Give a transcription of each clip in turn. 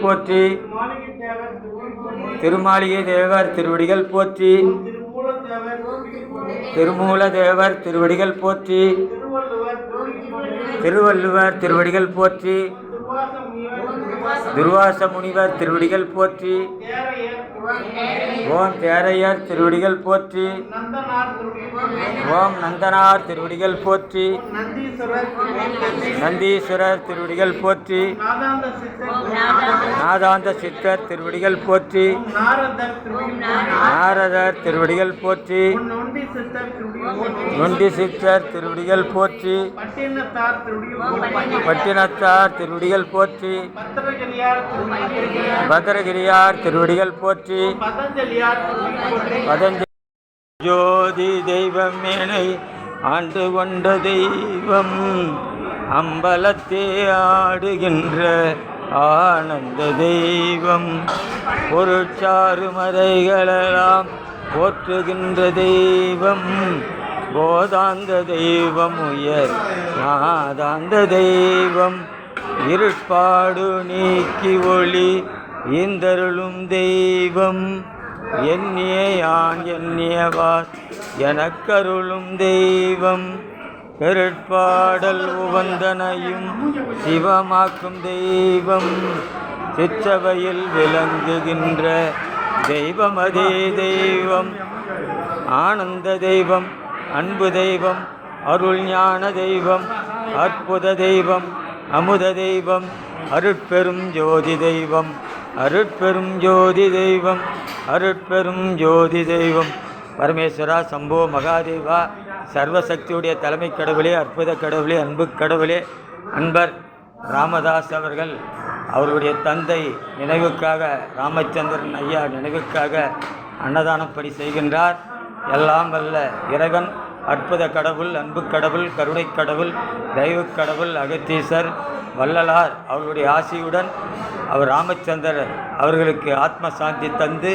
போற்றி. திருமாளிகை தேவர் திருவடிகள் போற்றி. திருமூல தேவர் திருவடிகள் போற்றி. திருவள்ளுவர் திருவடிகள் போற்றி. துர்வாச முனிவர் திருவடிகள் போற்றி. ஓம் தேரையர் திருவடிகள் போற்றி. ஓம் நந்தனார் திருவடிகள் போற்றி. நந்தீஸ்வரர் திருவடிகள் போற்றி. நாதாந்த சித்தர் திருவடிகள் போற்றி. நாரதர் திருவடிகள் போற்றி. நொண்டி சித்தர் திருவடிகள் போற்றி. பட்டினத்தார் திருவடிகள் போற்றி. பத்ரகிரியார் திருவடிகள் போற்றி. பதஞ்சலி ஜோதி தெய்வம் மேனை ஆண்டு கொண்ட தெய்வம் அம்பலத்தே ஆடுகின்ற ஆனந்த தெய்வம் பொருட்சாறு மறைகளெல்லாம் போற்றுகின்ற தெய்வம் போதாந்த தெய்வம் உயர் நாதாந்த தெய்வம் இருட்பாடு நீக்கி ஒளி ஈந்தருளும் தெய்வம் எண்ணிய யான் எண்ணியவார் எனக்கருளும் தெய்வம் பெருட்பாடல் உவந்தனையும் சிவமாக்கும் தெய்வம் சிற்றவையில் விளங்குகின்ற தெய்வம் அதே தெய்வம் ஆனந்த தெய்வம் அன்பு தெய்வம் அருள் ஞான தெய்வம் அற்புத தெய்வம் அமுத தெய்வம் அருட்பெரும் ஜோதி தெய்வம் அருட்பெரும் ஜோதி தெய்வம் அருட்பெரும் ஜோதி தெய்வம் பரமேஸ்வரா சம்போ மகாதேவா சர்வசக்தியுடைய தலைமை கடவுளே அற்புத கடவுளே அன்பு கடவுளே அன்பர் ராமதாஸ் அவர்கள் அவருடைய தந்தை நினைவுக்காக ராமச்சந்திரன் ஐயா நினைவுக்காக அன்னதானப்படி செய்கின்றார். எல்லாம் வல்ல இறைவன் அற்புத கடவுள் அன்பு கடவுள் கருணை கடவுள் தெய்வக் கடவுள் அகத்தீசர் வள்ளலார் அவர்களுடைய ஆசியுடன் அவர் ராமச்சந்திரர் அவர்களுக்கு ஆத்ம சாந்தி தந்து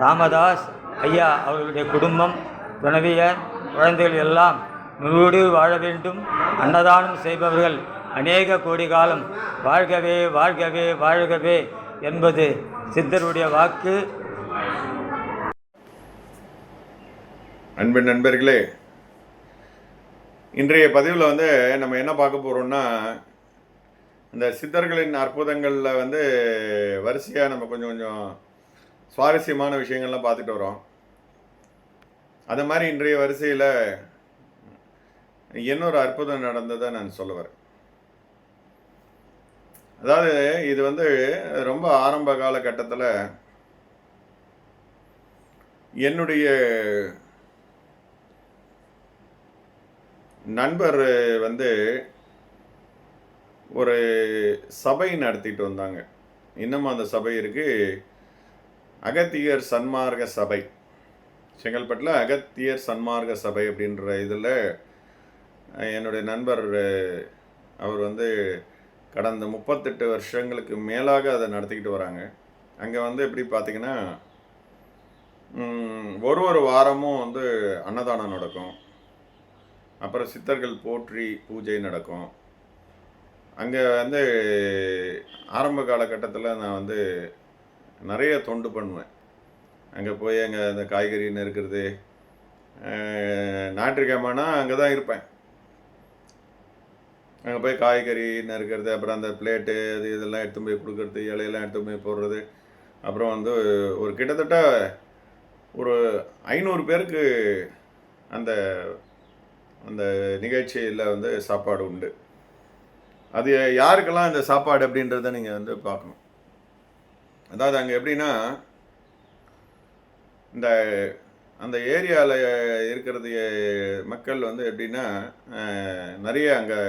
ராமதாஸ் ஐயா அவர்களுடைய குடும்பம் துணைவியர் குழந்தைகள் எல்லாம் நூறு வாழ வேண்டும். அன்னதானம் செய்பவர்கள் அநேக கோடி காலம் வாழ்கவே வாழ்கவே வாழ்கவே என்பது சித்தருடைய வாக்கு. அன்பு நண்பர்களே, இன்றைய பதிவில் நம்ம என்ன பார்க்க போகிறோம்னா, இந்த சித்தர்களின் அற்புதங்களில் வரிசையாக நம்ம கொஞ்சம் கொஞ்சம் சுவாரஸ்யமான விஷயங்கள்லாம் பார்த்துட்டு வரோம். அது மாதிரி இன்றைய வரிசையில் இன்னொரு அற்புதம் நடந்ததை நான் சொல்ல வரேன். அதாவது இது ரொம்ப ஆரம்ப காலகட்டத்தில் என்னுடைய நண்பர் ஒரு சபை நடத்திட்டு வந்தாங்க. இன்னமும் அந்த சபை இருக்குது. அகத்தியர் சன்மார்க்க சபை, செங்கல்பட்டில் அகத்தியர் சன்மார்க்க சபை அப்படின்ற இதில் என்னுடைய நண்பர் அவர் கடந்த 38 வருஷங்களுக்கு மேலாக அதை நடத்திக்கிட்டு வராங்க. அங்கே எப்படி பார்த்திங்கன்னா ஒரு வாரமும் அன்னதானம் நடக்கும். அப்புறம் சித்தர்கள் போற்றி பூஜை நடக்கும். அங்கே ஆரம்ப காலகட்டத்தில் நான் நிறைய தொண்டு பண்ணுவேன். அங்கே போய் அங்கே அந்த காய்கறி நறுக்கிறது, ஞாயிற்றுக்கிழமைனா அங்கே தான் இருப்பேன். அங்கே போய் காய்கறி நறுக்கிறது, அப்புறம் அந்த பிளேட்டு அது இதெல்லாம் எடுத்து போய் கொடுக்கறது, இலையெல்லாம் எடுத்து போய் போடுறது. அப்புறம் ஒரு கிட்டத்தட்ட ஒரு 500 பேருக்கு அந்த அந்த நிகழ்ச்சியில் சாப்பாடு உண்டு. அது யாருக்கெல்லாம் இந்த சாப்பாடு அப்படின்றத நீங்கள் பார்க்கணும். அதாவது அங்கே எப்படின்னா, அந்த ஏரியாவில் இருக்கிறது மக்கள் எப்படின்னா நிறைய அங்கே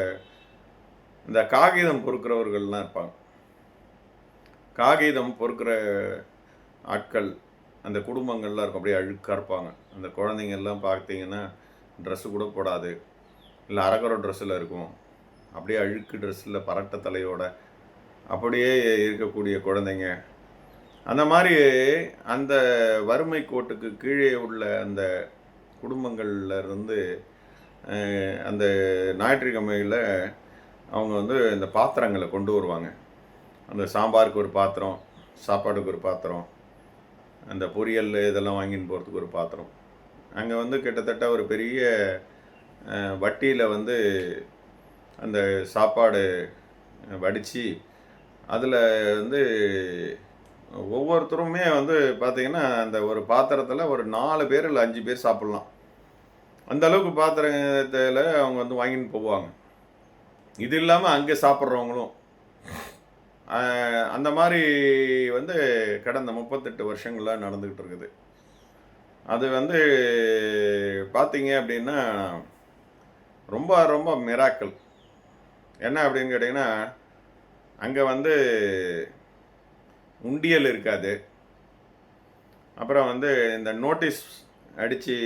இந்த காகிதம் பொறுக்கிறவர்கள்லாம் இருப்பாங்க. காகிதம் பொறுக்கிற ஆட்கள் அந்த குடும்பங்கள்லாம் இருக்கும். அப்படியே அழுக்காக இருப்பாங்க. அந்த குழந்தைங்கள்லாம் பார்த்தீங்கன்னா ட்ரெஸ்ஸு கூட போடாது, இல்லை அரகர ட்ரெஸ்ஸில் இருக்கும். அப்படியே அழுக்கு ட்ரெஸ்ஸில் பரட்ட தலையோட அப்படியே இருக்கக்கூடிய குழந்தைங்க. அந்த மாதிரி அந்த வறுமை கோட்டுக்கு கீழே உள்ள அந்த குடும்பங்களில் இருந்து அந்த ஞாயிற்றுக்கிழமையில் அவங்க இந்த பாத்திரங்களை கொண்டு வருவாங்க. அந்த சாம்பாருக்கு ஒரு பாத்திரம், சாப்பாட்டுக்கு ஒரு பாத்திரம், அந்த பொரியல் இதெல்லாம் வாங்கின்னு போகிறதுக்கு ஒரு பாத்திரம். அங்கே வந்து கிட்டத்தட்ட ஒரு பெரிய வட்டியில் வந்து அந்த சாப்பாடு வடித்து அதில் வந்து ஒவ்வொருத்தருமே வந்து பார்த்திங்கன்னா அந்த ஒரு பாத்திரத்தில் ஒரு 4 பேர் இல்லை 5 பேர் சாப்பிட்லாம். அந்த அளவுக்கு பாத்திரத்தில் அவங்க வந்து வாங்கின்னு போவாங்க. இது இல்லாமல் அங்கே சாப்பிட்றவங்களும் அந்த மாதிரி வந்து கடந்த 38 வருஷங்களாக நடந்துக்கிட்டு இருக்குது. அது வந்து பார்த்தீங்க அப்படின்னா ரொம்ப ரொம்ப மிராக்கிள். என்ன அப்படின்னு கேட்டிங்கன்னா, அங்கே வந்து உண்டியல் இருக்காது. அப்புறம் வந்து இந்த நோட்டீஸ் அடித்து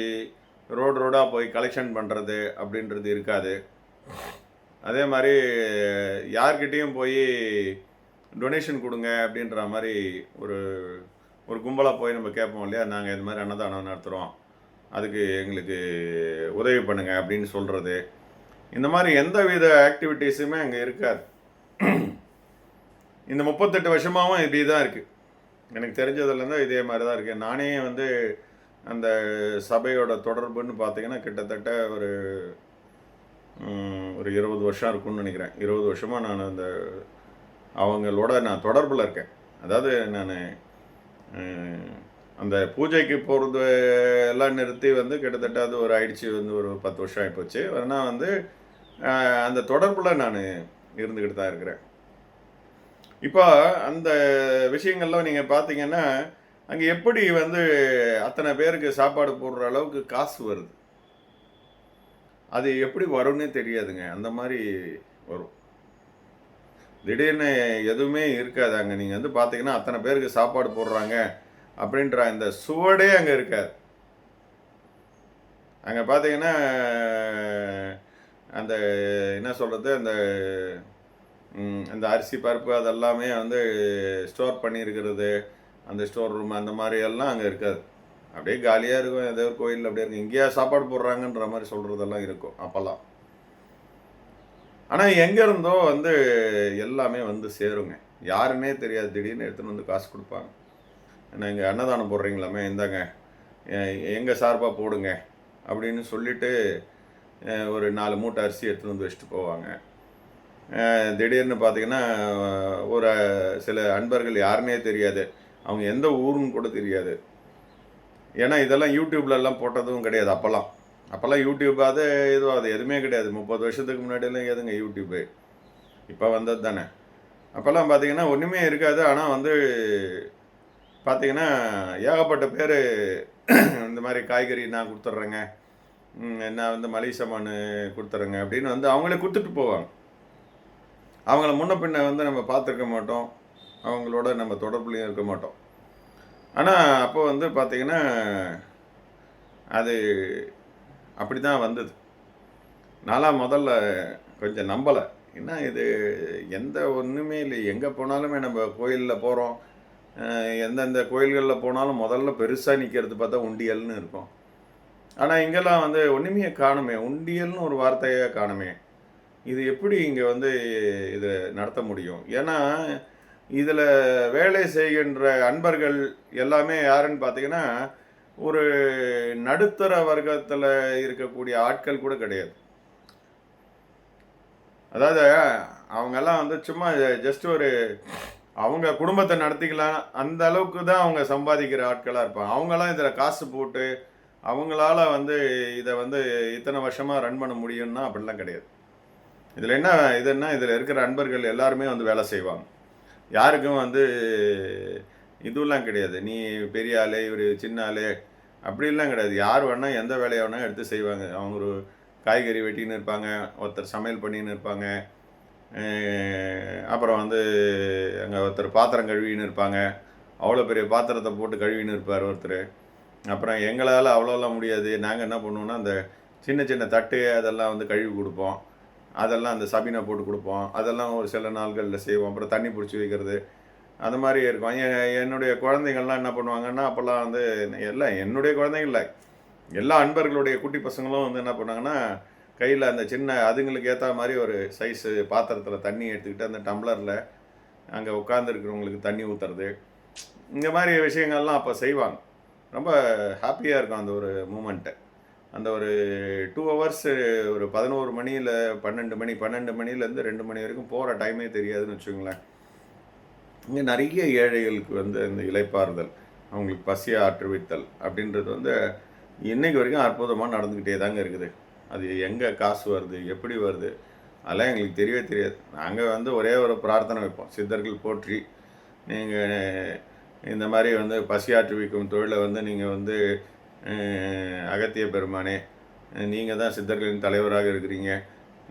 ரோடாக போய் கலெக்ஷன் பண்ணுறது அப்படின்றது இருக்காது. அதே மாதிரி யார்கிட்டேயும் போய் டொனேஷன் கொடுங்க அப்படின்ற மாதிரி ஒரு ஒரு கும்பலாக போய் நம்ம கேட்போம் இல்லையா, நாங்கள் இது மாதிரி அன்னதானம் நடத்துகிறோம், அதுக்கு எங்களுக்கு உதவி பண்ணுங்கள் அப்படின்னு சொல்கிறது. இந்த மாதிரி எந்த வித ஆக்டிவிட்டீஸுமே அங்கே இருக்காது. இந்த 38 வருஷமாகவும் இப்படி தான் இருக்குது. எனக்கு தெரிஞ்சதுலேருந்து இதே மாதிரி தான் இருக்குது. நானே வந்து அந்த சபையோட தொடர்புன்னு பார்த்தீங்கன்னா கிட்டத்தட்ட ஒரு 20 வருஷம் இருக்கும்னு நினைக்கிறேன். 20 வருஷமாக நான் அந்த அவங்களோட நான் தொடர்பில் இருக்கேன். அதாவது நான் அந்த பூஜைக்கு போகிறது எல்லாம் நிறுத்தி வந்து கிட்டத்தட்ட அது ஒரு ஆயிடுச்சு வந்து ஒரு 10 வருஷம் ஆகிப்போச்சு. ஆனால் வந்து அந்த தொடர்பில் நான் இருந்துக்கிட்டு தான் இருக்கிறேன். இப்போ அந்த விஷயங்கள்லாம் நீங்கள் பார்த்தீங்கன்னா அங்கே எப்படி வந்து அத்தனை பேருக்கு சாப்பாடு போடுற அளவுக்கு காசு வருது, அது எப்படி வரும்னே தெரியாதுங்க. அந்த மாதிரி வரும். திடீர்னு எதுவுமே இருக்காது அங்கே. நீங்கள் வந்து பார்த்தீங்கன்னா அத்தனை பேருக்கு சாப்பாடு போடுறாங்க அப்படின்ற இந்த சுவடே அங்கே இருக்காது. அங்கே பார்த்தீங்கன்னா அந்த என்ன சொல்கிறது, அந்த அரிசி பருப்பு அதெல்லாமே வந்து ஸ்டோர் பண்ணியிருக்கிறது, அந்த ஸ்டோர் ரூம் அந்த மாதிரி எல்லாம் அங்கே இருக்காது. அப்படியே காலியாக இருக்கும். ஏதோ ஒரு கோயில் அப்படியே இருக்கும். இங்கேயா சாப்பாடு போடுறாங்கன்ற மாதிரி சொல்கிறதெல்லாம் இருக்கும் அப்போல்லாம். ஆனால் எங்கேருந்தோ வந்து எல்லாமே வந்து சேருங்க. யாருன்னே தெரியாது. திடீர்னு எடுத்துன்னு வந்து காசு கொடுப்பாங்க. ஏன்னா இங்கே அன்னதானம் போடுறீங்களாமே, இந்தாங்க எங்கள் சார்பாக போடுங்க அப்படின்னு சொல்லிவிட்டு ஒரு 4 மூட்டை அரிசி எடுத்துன்னு வந்து வச்சுட்டு போவாங்க. திடீர்னு பார்த்திங்கன்னா ஒரு சில அன்பர்கள் யாருன்னே தெரியாது, அவங்க எந்த ஊருன்னு கூட தெரியாது. ஏன்னா இதெல்லாம் யூடியூப்லலாம் போட்டதும் கிடையாது. அப்போல்லாம் யூடியூப் அது இதுவும் அது எதுவுமே கிடையாது. 30 வருஷத்துக்கு முன்னாடியெல்லாம் எதுங்க யூடியூப்பு, இப்போ வந்தது தானே. அப்போல்லாம் பார்த்திங்கன்னா ஒன்றுமே இருக்காது. ஆனால் வந்து பார்த்திங்கன்னா ஏகப்பட்ட பேர் இந்த மாதிரி காய்கறி நான் கொடுத்துட்றேங்க, நான் வந்து மளிகை சாமான் கொடுத்துட்றேங்க அப்படின்னு வந்து அவங்களே கொடுத்துட்டு போவாங்க. அவங்கள முன்ன பின்ன வந்து நம்ம பார்த்துருக்க மாட்டோம், அவங்களோட நம்ம தொடர்புலையும் இருக்க மாட்டோம். ஆனால் அப்போ வந்து பார்த்திங்கன்னா அது அப்படி தான் வந்தது. நான்லாம் முதல்ல கொஞ்சம் நம்பலை. என்ன இது, எந்த ஒன்றுமே இல்லை. எங்கே போனாலுமே நம்ம கோயிலில் போகிறோம், எந்தெந்த கோயில்களில் போனாலும் முதல்ல பெருசாக நிற்கிறது பார்த்தா உண்டியல்னு இருக்கும். ஆனால் இங்கெல்லாம் வந்து ஒன்றுமே காணுமே, உண்டியல்னு ஒரு வார்த்தையே காணுமே. இது எப்படி இங்கே வந்து இது நடத்த முடியும்? ஏன்னா இதில் வேலை செய்கின்ற அன்பர்கள் எல்லாமே யாருன்னு பார்த்தீங்கன்னா ஒரு நடுத்தர வர்க்கத்தில் இருக்கக்கூடிய ஆட்கள் கூட கிடையாது. அதாவது அவங்கெல்லாம் வந்து சும்மா ஜஸ்ட் ஒரு அவங்க குடும்பத்தை நடத்திக்கலாம் அந்த அளவுக்கு தான் அவங்க சம்பாதிக்கிற ஆட்களாக இருப்பாங்க. அவங்களாம் இதில் காசு போட்டு அவங்களால வந்து இதை வந்து இத்தனை வருஷமாக ரன் பண்ண முடியும்னா அப்படிலாம் கிடையாது. இதில் என்ன இதில் இருக்கிற அன்பர்கள் எல்லாருமே வந்து வேலை செய்வாங்க. யாருக்கும் வந்து இதுவெல்லாம் கிடையாது, நீ பெரிய ஆளே இவர் சின்ன ஆளே அப்படிலாம் கிடையாது. யார் வேணால் எந்த வேலையை வேணால் எடுத்து செய்வாங்க. அவங்க ஒரு காய்கறி வெட்டின்னு இருப்பாங்க, ஒருத்தர் சமையல் பண்ணின்னு இருப்பாங்க, அப்புறம் வந்து அங்கே ஒருத்தர் பாத்திரம் கழுவின்னு இருப்பாங்க. அவ்வளோ பெரிய பாத்திரத்தை போட்டு கழுவின்னு இருப்பார் ஒருத்தர். அப்புறம் எங்களால் அவ்வளோலாம் முடியாது, நாங்கள் என்ன பண்ணுவோன்னா அந்த சின்ன சின்ன தட்டு அதெல்லாம் வந்து கழுவி கொடுப்போம், அதெல்லாம் அந்த சபீனை போட்டு கொடுப்போம், அதெல்லாம் ஒரு சில நாள்களில் செய்வோம். அப்புறம் தண்ணி பிடிச்சி வைக்கிறது அந்த மாதிரி இருக்கும். என்னுடைய குழந்தைங்கள்லாம் என்ன பண்ணுவாங்கன்னா அப்போல்லாம் வந்து எல்லாம் என்னுடைய குழந்தைங்க இல்லை, எல்லா அன்பர்களுடைய குட்டி பசங்களும் வந்து என்ன பண்ணாங்கன்னா கையில் அந்த சின்ன அதுங்களுக்கு ஏற்ற மாதிரி ஒரு சைஸு பாத்திரத்தில் தண்ணி எடுத்துக்கிட்டு அந்த டம்ளரில் அங்கே உட்காந்துருக்கிறவங்களுக்கு தண்ணி ஊற்றுறது, இந்த மாதிரி விஷயங்கள்லாம் அப்போ செய்வாங்க. ரொம்ப ஹாப்பியாக இருக்கும் அந்த ஒரு மூமெண்ட்டு. அந்த ஒரு 2 ஹவர்ஸ், ஒரு 11 மணியில் 12 மணிலேருந்து 2 மணி வரைக்கும் போகிற டைமே தெரியாதுன்னு வச்சுக்கோங்களேன். இங்கே நிறைய ஏழைகளுக்கு வந்து இந்த இளைப்பாறுதல், அவங்களுக்கு பசியை ஆற்றுவித்தல் அப்படின்றது வந்து இன்றைக்கு வரைக்கும் அற்புதமாக நடந்துக்கிட்டே தாங்க இருக்குது. அது எங்கே காசு வருது, எப்படி வருது, அதெல்லாம் எங்களுக்கு தெரியவே தெரியாது. நாங்கள் வந்து ஒரே ஒரு பிரார்த்தனை வைப்போம், சித்தர்கள் போற்றி, நீங்கள் இந்த மாதிரி வந்து பசி ஆற்றுவிக்கும் தொழிலை வந்து நீங்கள் வந்து அகத்திய பெருமானே, நீங்கள் தான் சித்தர்களின் தலைவராக இருக்கிறீங்க,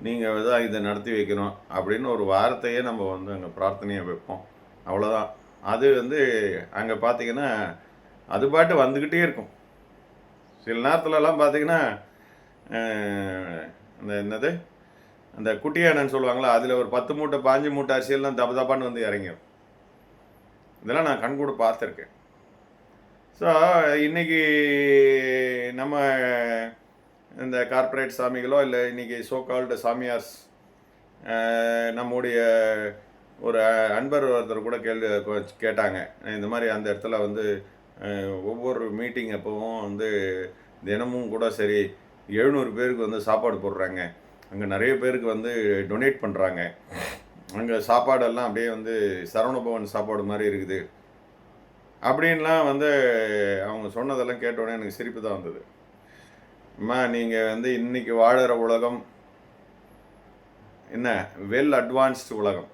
நீங்கள் தான் இதை நடத்தி வைக்கணும் அப்படின்னு ஒரு வார்த்தையே நம்ம வந்து அங்கே பிரார்த்தனையை வைப்போம். அவ்வளோதான். அது வந்து அங்கே பார்த்திங்கன்னா அது பாட்டு வந்துக்கிட்டே இருக்கும். சில நேரத்துலலாம் பார்த்திங்கன்னா அந்த என்னது அந்த குட்டியானன்னு சொல்லுவாங்களா, அதில் ஒரு 10 மூட்டை 5 மூட்டை அரிசியெல்லாம் தப்பான்னு வந்து இறங்கிடும். இதெல்லாம் நான் கண்கூட பார்த்துருக்கேன். ஸோ இன்றைக்கி நம்ம இந்த கார்ப்பரேட் சாமிகளோ இல்லை இன்றைக்கி சோகால்டு சாமியார்ஸ், நம்முடைய ஒரு அன்பர் ஒருத்தர் கூட கேட்டாங்க, இந்த மாதிரி அந்த இடத்துல வந்து ஒவ்வொரு மீட்டிங் அப்போவும் வந்து தினமும் கூட சரி 700 பேருக்கு வந்து சாப்பாடு போடுறாங்க, அங்கே நிறைய பேருக்கு வந்து டொனேட் பண்ணுறாங்க, அங்கே சாப்பாடெல்லாம் அப்படியே வந்து சரவணபவன் சாப்பாடு மாதிரி இருக்குது அப்படின்லாம் வந்து அவங்க சொன்னதெல்லாம் கேட்டோன்னே எனக்கு சிரிப்பு தான் வந்தது. அம்மா, நீங்கள் வந்து இன்றைக்கி வாழற உலகம் என்ன வெல் அட்வான்ஸ்டு உலகம்.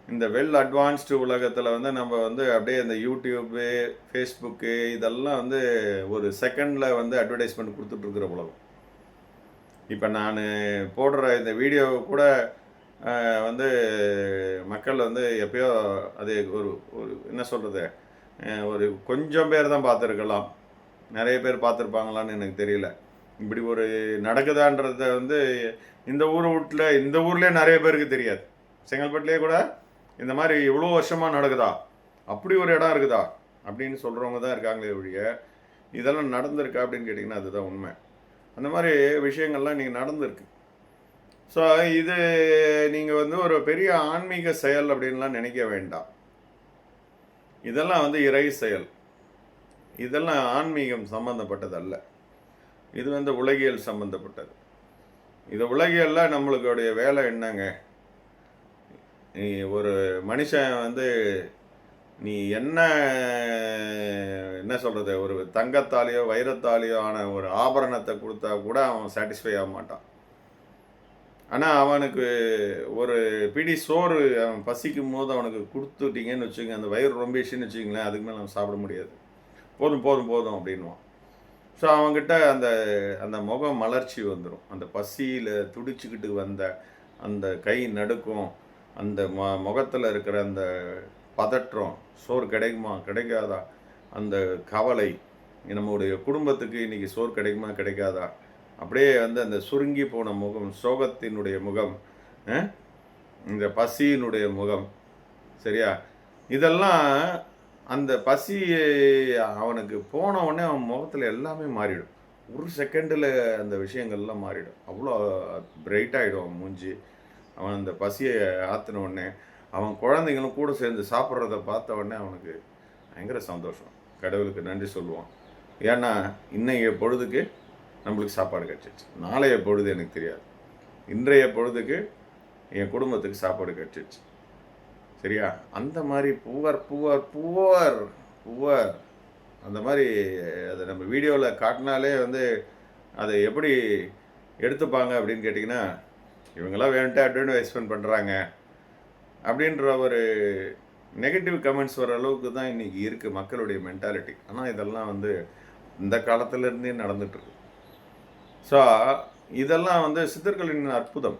இந்த வெல் அட்வான்ஸ்டு உலகத்தில் வந்து நம்ம வந்து அப்படியே இந்த யூடியூப்பு, ஃபேஸ்புக்கு இதெல்லாம் வந்து ஒரு செகண்டில் வந்து அட்வர்டைஸ்மெண்ட் கொடுத்துட்ருக்குற உலகம். இப்போ நான் போடுற இந்த வீடியோ கூட வந்து மக்கள் வந்து எப்பயோ அது ஒரு ஒரு என்ன சொல்கிறது, ஒரு கொஞ்சம் பேர் தான் பார்த்துருக்கலாம், நிறைய பேர் பார்த்துருப்பாங்களான்னு எனக்கு தெரியல. இப்படி ஒரு நடக்குதான்றத வந்து இந்த ஊர்லேயே நிறைய பேருக்கு தெரியாது. செங்கல்பட்டுலேயே கூட இந்த மாதிரி இவ்வளோ வருஷமாக நடக்குதா, அப்படி ஒரு இடம் இருக்குதா அப்படின்னு சொல்கிறவங்க தான் இருக்காங்களே ஒழிய இதெல்லாம் நடந்திருக்கா அப்படின்னு கேட்டிங்கன்னா அதுதான் உண்மை. அந்த மாதிரி விஷயங்கள்லாம் இன்றைக்கி நடந்திருக்கு. ஸோ இது நீங்கள் வந்து ஒரு பெரிய ஆன்மீக செயல் அப்படின்லாம் நினைக்க வேண்டாம். இதெல்லாம் வந்து இறை செயல், இதெல்லாம் ஆன்மீகம் சம்மந்தப்பட்டது அல்ல. இது வந்து உலகியல் சம்மந்தப்பட்டது. இது உலகியலில் நம்மளுடைய வேலை என்னங்க, ஒரு மனுஷன் வந்து நீ என்ன சொல்கிறது, ஒரு தங்கத்தாலேயோ வைரத்தாலேயோ ஆன ஒரு ஆபரணத்தை கொடுத்தா கூட அவன் சாட்டிஸ்ஃபை ஆக மாட்டான். ஆனால் அவனுக்கு ஒரு பிடி சோறு அவன் பசிக்கும் போது அவனுக்கு கொடுத்துட்டிங்கன்னு வச்சுக்கோங்க, அந்த வயிறு ரொம்பிச்சுன்னு வச்சுக்கிங்களேன், அதுக்கு மேலே அவன் சாப்பிட முடியாது. போதும் போதும் போதும் அப்படின்வான். ஸோ அவங்ககிட்ட அந்த அந்த முகம் மலர்ச்சி வந்துடும். அந்த பசியில் துடிச்சுக்கிட்டு வந்த அந்த கை நடுக்கும், அந்த முகத்தில் இருக்கிற அந்த பதற்றம், சோறு கிடைக்குமா கிடைக்காதா, அந்த கவலை, நம்முடைய குடும்பத்துக்கு இன்றைக்கி சோறு கிடைக்குமா கிடைக்காதா, அப்படியே வந்து அந்த சுருங்கி போன முகம், சோகத்தினுடைய முகம், இந்த பசியினுடைய முகம், சரியா, இதெல்லாம் அந்த பசி அவனுக்கு போன உடனே அவன் முகத்தில் எல்லாமே மாறிடும். ஒரு செகண்டில் அந்த விஷயங்கள்லாம் மாறிடும். அவ்வளோ பிரைட்டாகிடும் அவன் மூஞ்சி. அவன் அந்த பசியை ஆற்றின உடனே அவன் குழந்தைங்களும் கூட சேர்ந்து சாப்பிட்றத பார்த்த உடனே அவனுக்கு பயங்கர சந்தோஷம், கடவுளுக்கு நன்றி சொல்லுவான். ஏன்னா இன்னைய பொழுதுக்கு நம்மளுக்கு சாப்பாடு கிடச்சிச்சு, நாளைய பொழுது எனக்கு தெரியாது, இன்றைய பொழுதுக்கு என் குடும்பத்துக்கு சாப்பாடு கிடச்சிச்சு, சரியா. அந்த மாதிரி புவர் அந்த மாதிரி அதை நம்ம வீடியோவில் காட்டினாலே வந்து அதை எப்படி எடுத்துப்பாங்க அப்படின்னு கேட்டிங்கன்னா, இவங்கெல்லாம் வேணுன்ட்டு அட்வர்டைஸ்மெண்ட் பண்ணுறாங்க அப்படின்ற ஒரு நெகட்டிவ் கமெண்ட்ஸ் வர அளவுக்கு தான் இன்றைக்கி இருக்குது மக்களுடைய மென்டாலிட்டி. ஆனால் இதெல்லாம் வந்து இந்த காலத்துலேருந்தே நடந்துகிட்ருக்கு. ஸோ இதெல்லாம் வந்து சித்தர்களின் அற்புதம்.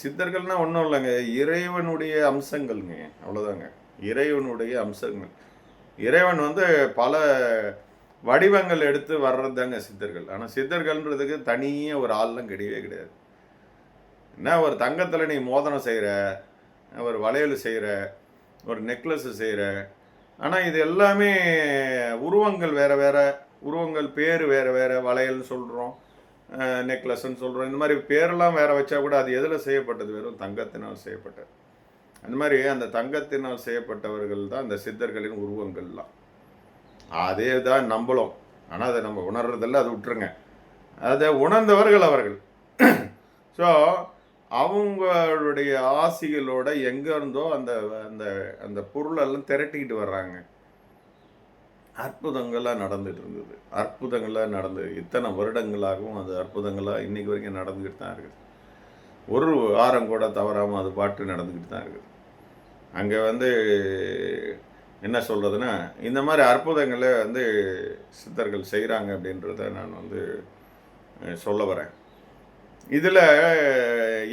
சித்தர்கள்னால் ஒன்றும் இல்லைங்க, இறைவனுடைய அம்சங்கள்ங்க, அவ்வளோதாங்க, இறைவனுடைய அம்சங்கள். இறைவன் வந்து பல வடிவங்கள் எடுத்து வர்றதுதாங்க சித்தர்கள். ஆனால் சித்தர்கள்ன்றதுக்கு தனியாக ஒரு ஆள்லாம் கிடையவே கிடையாது. என்ன, ஒரு தங்கத்தில் நீ மோதிரம் செய்கிற, ஒரு வளையல் செய்கிற, ஒரு நெக்லஸ்ஸு செய்கிற, ஆனால் இது எல்லாமே உருவங்கள் வேறு வேறு, உருவங்கள் பேர் வேறு வேறு, வளையல்னு சொல்கிறோம், நெக்லஸ்ன்னு சொல்கிறோம், இந்த மாதிரி பேரெல்லாம் வேறு வச்சா கூட அது எதில் செய்யப்பட்டது, வெறும் தங்கத்தினால் செய்யப்பட்டது. அந்த மாதிரி அந்த தங்கத்தினால் செய்யப்பட்டவர்கள் தான் அந்த சித்தர்களின் உருவங்கள்லாம். அதே தான் நம்மளும். ஆனால் அதை நம்ம உணர்றதில்ல, அதை விட்டுருங்க. அதை உணர்ந்தவர்கள் அவர்கள். ஸோ அவங்களுடைய ஆசிகளோட எங்கே இருந்தோ அந்த அந்த அந்த பொருளெல்லாம் திரட்டிக்கிட்டு வர்றாங்க. அற்புதங்களாக நடந்துகிட்டு இருந்தது. அற்புதங்களாக நடந்தது. இத்தனை வருடங்களாகவும் அது அற்புதங்களாக இன்றைக்கி வரைக்கும் நடந்துக்கிட்டு தான் இருக்குது. ஒரு வாரம் கூட தவறாமல் அது பாட்டு நடந்துக்கிட்டு தான் இருக்குது. அங்கே என்ன சொல்கிறதுன்னா, இந்த மாதிரி அற்புதங்களை சித்தர்கள் செய்கிறாங்க அப்படின்றத நான் சொல்ல வரேன். இதில்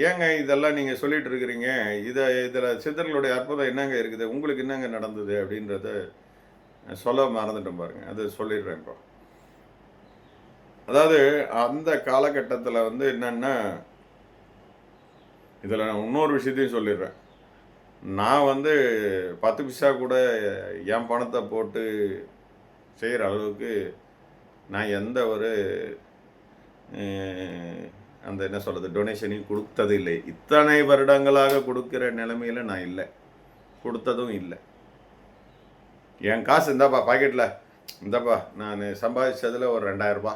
ஏங்க இதெல்லாம் நீங்கள் சொல்லிகிட்டு இருக்கிறீங்க, இதில் சித்தர்களுடைய அற்புதம் என்னங்க இருக்குது, உங்களுக்கு என்னங்க நடந்தது அப்படின்றத சொல்ல மறந்துட்டேன் பாருங்க. அது சொல்லிடுறேன் இப்போ. அதாவது அந்த காலகட்டத்தில் என்னன்னா, இதில் நான் இன்னொரு விஷயத்தையும் சொல்லிடுறேன். நான் 10 பைசா கூட என் பணத்தை போட்டு செய்கிற அளவுக்கு நான் எந்த ஒரு அந்த என்ன சொல்கிறது டொனேஷனையும் கொடுத்தது இல்லை. இத்தனை வருடங்களாக கொடுக்குற நிலைமையில் நான் இல்லை, கொடுத்ததும் இல்லை. என் காசு இந்தாப்பா பாக்கெட்டில், இந்தாப்பா நான் சம்பாதிச்சதில் ஒரு 2000 ரூபா,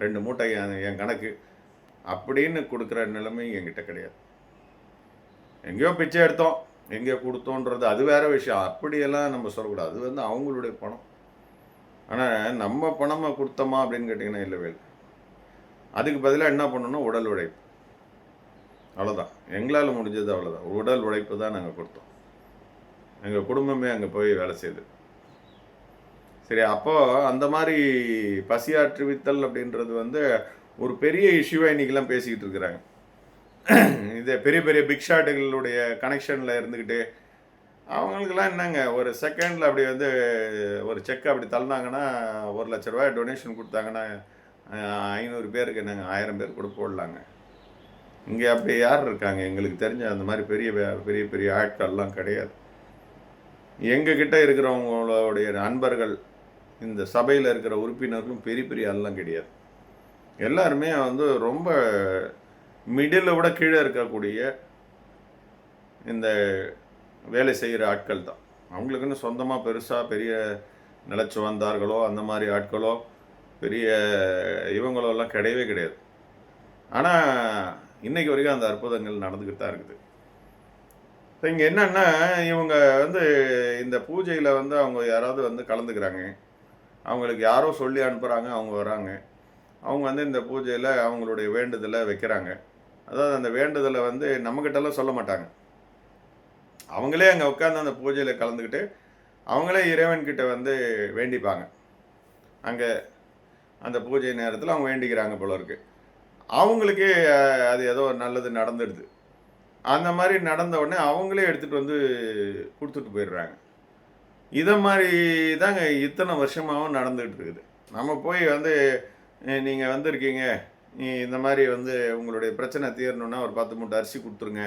2 மூட்டை என் கணக்கு அப்படின்னு கொடுக்குற நிலைமை என்கிட்ட கிடையாது. எங்கேயோ பிச்சை எடுத்தோம், எங்கேயோ கொடுத்தோன்றது அது வேறு விஷயம். அப்படியெல்லாம் நம்ம சொல்லக்கூடாது. அது அவங்களுடைய பணம். ஆனால் நம்ம பணமாக கொடுத்தோமா அப்படின்னு கேட்டிங்கன்னா இல்லவே இல்லை. அதுக்கு பதிலாக என்ன பண்ணணும், உடல் உழைப்பு. அவ்வளோதான், எங்களால் முடிஞ்சது அவ்வளோதான். உடல் உழைப்பு தான் நாங்கள் கொடுத்தோம். எங்கள் குடும்பமே அங்கே போய் வேலை செய்யுது. சரி, அப்போது அந்த மாதிரி பசியாற்றுவித்தல் அப்படின்றது ஒரு பெரிய இஷ்யூவாக இன்றைக்கெல்லாம் பேசிக்கிட்டு இருக்கிறாங்க. இது பெரிய பெரிய பிக் ஷாட்டுகளுடைய கனெக்ஷனில் இருந்துக்கிட்டு அவங்களுக்கெல்லாம் என்னங்க, ஒரு செகண்டில் அப்படி ஒரு செக் அப்படி தள்ளினாங்கன்னா 1,00,000 ரூபாய் டொனேஷன் கொடுத்தாங்கன்னா 500 பேருக்கு என்னங்க 1000 பேர் கூட போடலாங்க. இங்கே அப்படி யார் இருக்காங்க? எங்களுக்கு தெரிஞ்ச அந்த மாதிரி பெரிய பெரிய பெரிய ஆட்கள்லாம் கிடையாது. எங்ககிட்ட இருக்கிறவங்களுடைய நண்பர்கள், இந்த சபையில் இருக்கிற உறுப்பினர்களும் பெரிய பெரிய ஆள்லாம் கிடையாது. எல்லாருமே ரொம்ப மிடில் விட கீழே இருக்கக்கூடிய இந்த வேலை செய்கிற ஆட்கள் தான். அவங்களுக்குன்னு சொந்தமாக பெருசாக பெரிய நிலச்சி வந்தார்களோ அந்த மாதிரி ஆட்களோ பெரிய இவங்களோலாம் கிடையவே கிடையாது. ஆனால் இன்றைக்கு வரைக்கும் அந்த அற்புதங்கள் நடந்துக்கிட்டு தான் இருக்குது. இப்போ இங்கே என்னென்னா, இவங்க இந்த பூஜையில் அவங்க யாராவது கலந்துக்கிறாங்க, அவங்களுக்கு யாரோ சொல்லி அனுப்புகிறாங்க, அவங்க வராங்க, அவங்க இந்த பூஜையில் அவங்களுடைய வேண்டுதலை வைக்கிறாங்க. அதாவது அந்த வேண்டுதலை நம்மக்கிட்டலாம் சொல்ல மாட்டாங்க. அவங்களே அங்கே உட்காந்து அந்த பூஜையில் கலந்துக்கிட்டு அவங்களே இறைவன்கிட்ட வேண்டிப்பாங்க. அங்கே அந்த பூஜை நேரத்தில் அவங்க வேண்டிக்கிறாங்க போல இருக்குது. அவங்களுக்கே அது ஏதோ நல்லது நடந்துடுது. அந்த மாதிரி நடந்த உடனே அவங்களே எடுத்துகிட்டு கொடுத்துட்டு போயிடுறாங்க. இதை மாதிரி தாங்க இத்தனை வருஷமாகவும் நடந்துகிட்டு இருக்குது. நம்ம போய் நீங்கள் வந்திருக்கீங்க, இந்த மாதிரி உங்களுடைய பிரச்சனை தீரணுன்னா ஒரு 10 மூட்டை அரிசி கொடுத்துருங்க